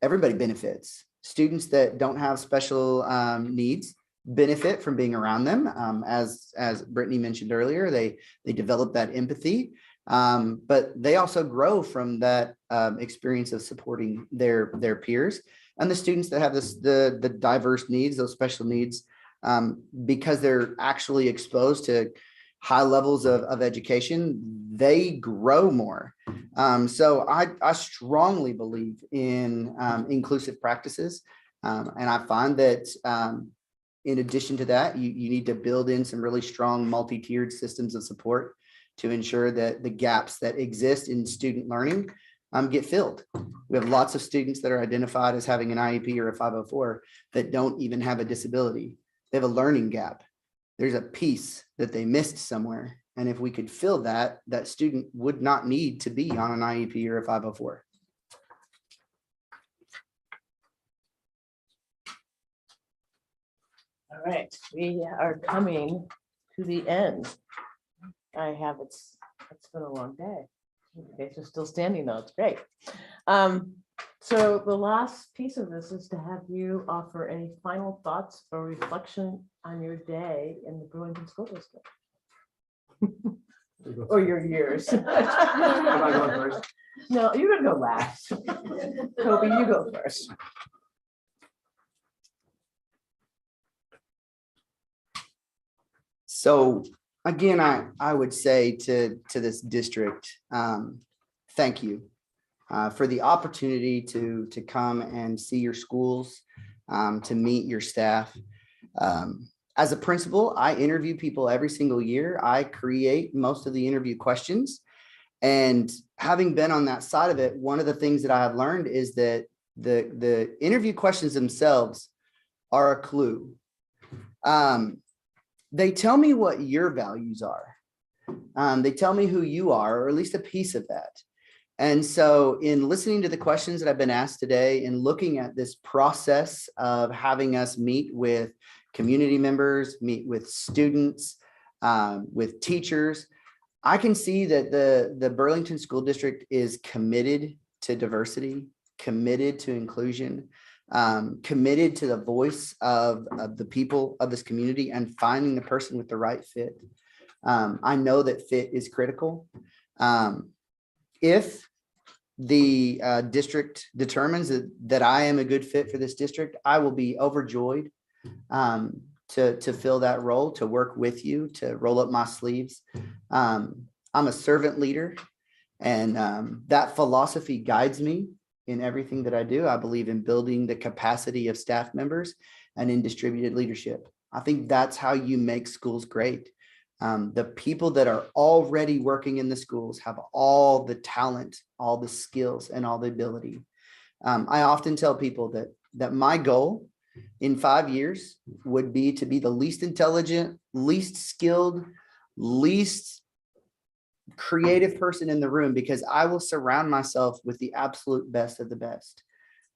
everybody benefits. Students that don't have special needs benefit from being around them. As Brittany mentioned earlier, they develop that empathy, but they also grow from that experience of supporting their peers. And the students that have the diverse needs, those special needs, because they're actually exposed to high levels of education, they grow more. So I strongly believe in inclusive practices. And I find that in addition to that, you need to build in some really strong multi-tiered systems of support to ensure that the gaps that exist in student learning get filled. We have lots of students that are identified as having an IEP or a 504 that don't even have a disability. They have a learning gap. There's a piece that they missed somewhere. And if we could fill that, that student would not need to be on an IEP or a 504. All right, we are coming to the end. It's been a long day. You guys are still standing though, it's great. So the last piece of this is to have you offer any final thoughts or reflection on your day in the Burlington School District. Or your years. Am I going first? No, you're gonna go last. Colby, you go first. So again, I would say to this district, thank you for the opportunity to come and see your schools, to meet your staff. As a principal, I interview people every single year. I create most of the interview questions. And having been on that side of it, one of the things that I have learned is that the interview questions themselves are a clue. They tell me what your values are. They tell me who you are, or at least a piece of that. And so in listening to the questions that I've been asked today and looking at this process of having us meet with community members, meet with students, with teachers, I can see that the Burlington School District is committed to diversity, committed to inclusion, committed to the voice of the people of this community and finding the person with the right fit. I know that fit is critical. If the district determines that I am a good fit for this district, I will be overjoyed to fill that role, to work with you, to roll up my sleeves. I'm a servant leader, and that philosophy guides me in everything that I do. I believe in building the capacity of staff members and in distributed leadership. I think that's how you make schools great. The people that are already working in the schools have all the talent, all the skills, and all the ability. I often tell people that my goal in 5 years would be to be the least intelligent, least skilled, least creative person in the room, because I will surround myself with the absolute best of the best.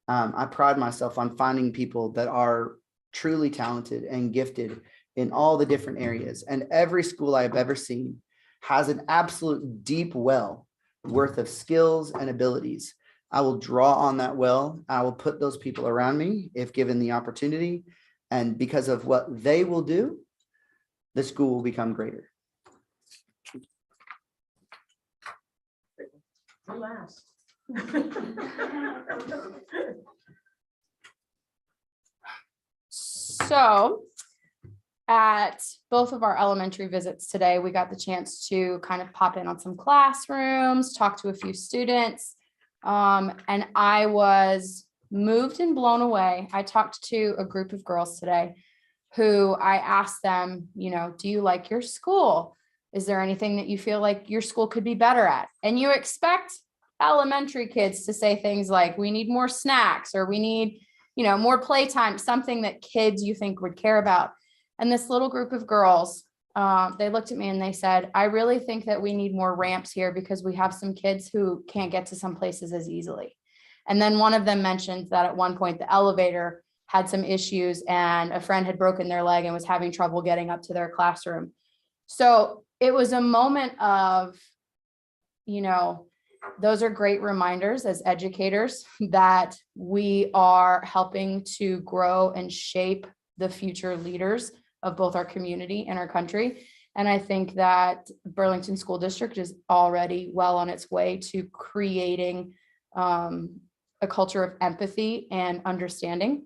I pride myself on finding people that are truly talented and gifted in all the different areas. And every school I've ever seen has an absolute deep well worth of skills and abilities. I will draw on that well. I will put those people around me if given the opportunity. And because of what they will do, the school will become greater. Last. So at both of our elementary visits today, we got the chance to kind of pop in on some classrooms, talk to a few students. And I was moved and blown away. I talked to a group of girls today who I asked them, do you like your school? Is there anything that you feel like your school could be better at? And you expect elementary kids to say things like, we need more snacks, or we need, more playtime, something that kids you think would care about. And this little group of girls, they looked at me and they said, I really think that we need more ramps here because we have some kids who can't get to some places as easily. And then one of them mentioned that at one point the elevator had some issues and a friend had broken their leg and was having trouble getting up to their classroom. So it was a moment of, those are great reminders as educators that we are helping to grow and shape the future leaders of both our community and our country. And I think that Burlington School District is already well on its way to creating a culture of empathy and understanding.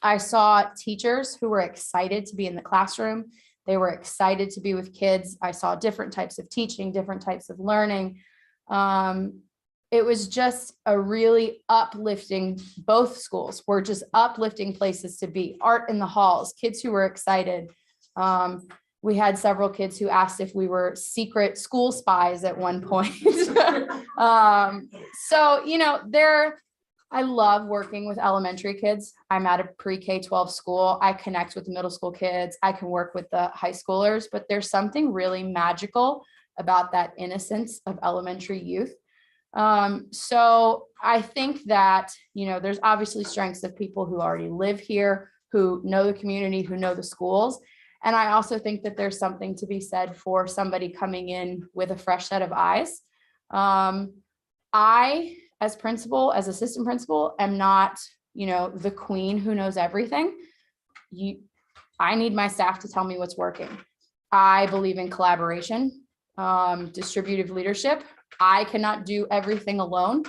I saw teachers who were excited to be in the classroom. They were excited to be with kids. I saw different types of teaching, different types of learning. It was just a really uplifting, both schools were just uplifting places to be. Art in the halls, kids who were excited. We had several kids who asked if we were secret school spies at one point. I love working with elementary kids. I'm at a pre-K-12 school. I connect with the middle school kids. I can work with the high schoolers, but there's something really magical about that innocence of elementary youth. So I think that, there's obviously strengths of people who already live here, who know the community, who know the schools. And I also think that there's something to be said for somebody coming in with a fresh set of eyes. I, as principal, as assistant principal, am not, the queen who knows everything. I need my staff to tell me what's working. I believe in collaboration, distributive leadership. I cannot do everything alone.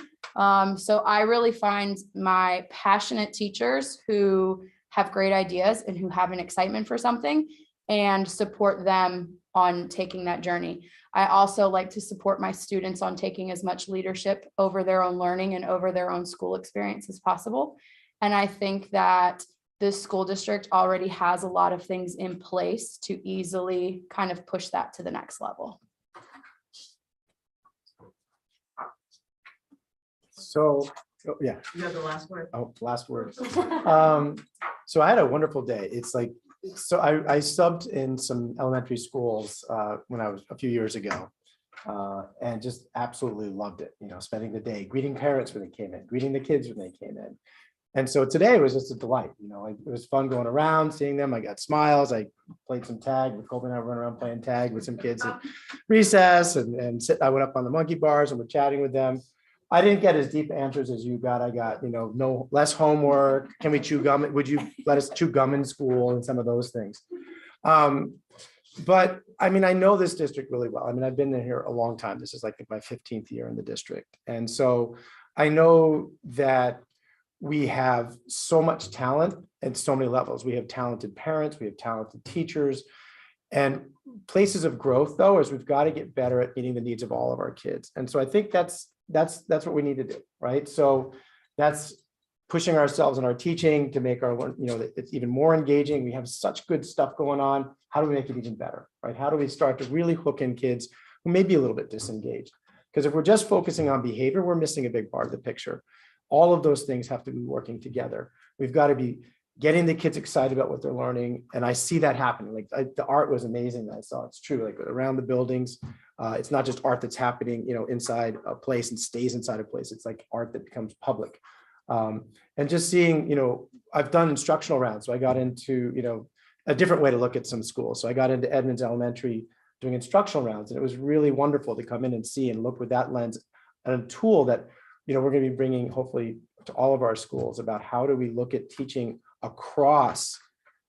So I really find my passionate teachers who have great ideas and who have an excitement for something and support them on taking that journey. I also like to support my students on taking as much leadership over their own learning and over their own school experience as possible. And I think that this school district already has a lot of things in place to easily kind of push that to the next level. So, yeah. You have the last word. Oh, last word. So I had a wonderful day. It's like, so I subbed in some elementary schools when I was a few years ago and just absolutely loved it. Spending the day greeting parents when they came in, greeting the kids when they came in. And so today was just a delight. It was fun going around, seeing them. I got smiles. I played some tag with Colby and I run around playing tag with some kids at recess and I went up on the monkey bars and we're chatting with them. I didn't get as deep answers as you got. I got, no less homework. Can we chew gum? Would you let us chew gum in school and some of those things? But I mean, I know this district really well. I mean, I've been here a long time. This is like my 15th year in the district. And so I know that we have so much talent at so many levels. We have talented parents, we have talented teachers, and places of growth though, is we've got to get better at meeting the needs of all of our kids. And so I think that's what we need to do, right? So that's pushing ourselves in our teaching to make our, it's even more engaging. We have such good stuff going on. How do we make it even better, right? How do we start to really hook in kids who may be a little bit disengaged? Because if we're just focusing on behavior, we're missing a big part of the picture. All of those things have to be working together. We've got to be getting the kids excited about what they're learning. And I see that happening. Like the art was amazing that I saw. It's true, like around the buildings. It's not just art that's happening, inside a place and stays inside a place. It's like art that becomes public. And just seeing, I've done instructional rounds. So I got into, a different way to look at some schools. So I got into Edmonds Elementary doing instructional rounds. And it was really wonderful to come in and see and look with that lens and a tool that, we're going to be bringing hopefully to all of our schools about how do we look at teaching across,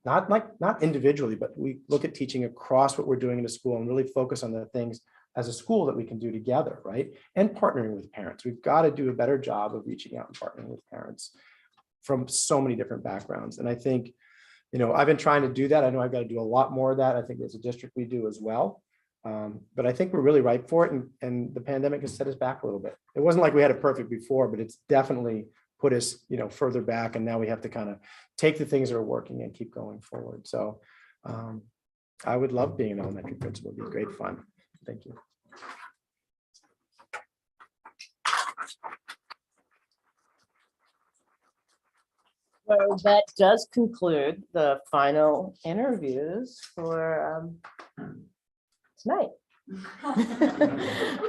not individually, but we look at teaching across what we're doing in a school and really focus on the things as a school that we can do together, right? And partnering with parents. We've got to do a better job of reaching out and partnering with parents from so many different backgrounds. And I think, I've been trying to do that. I know I've got to do a lot more of that. I think as a district we do as well. But I think we're really ripe for it. And the pandemic has set us back a little bit. It wasn't like we had it perfect before, but it's definitely put us, further back. And now we have to kind of take the things that are working and keep going forward. So I would love being an elementary principal. It'd be great fun. Thank you. So that does conclude the final interviews for tonight.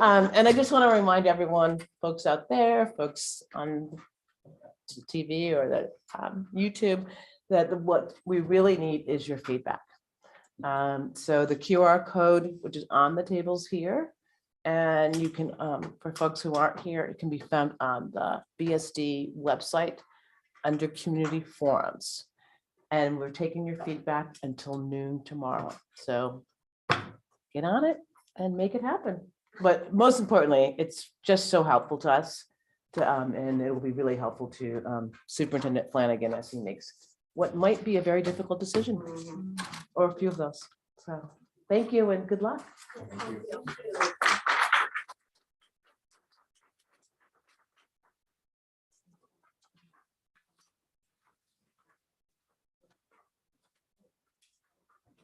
And I just want to remind everyone, folks out there, folks on TV or the YouTube, that what we really need is your feedback. So the QR code, which is on the tables here, and you can, for folks who aren't here, it can be found on the BSD website under community forums. And we're taking your feedback until noon tomorrow. So get on it and make it happen. But most importantly, it's just so helpful to us and it will be really helpful to Superintendent Flanagan as he makes what might be a very difficult decision or a few of those. So thank you and good luck. Thank you.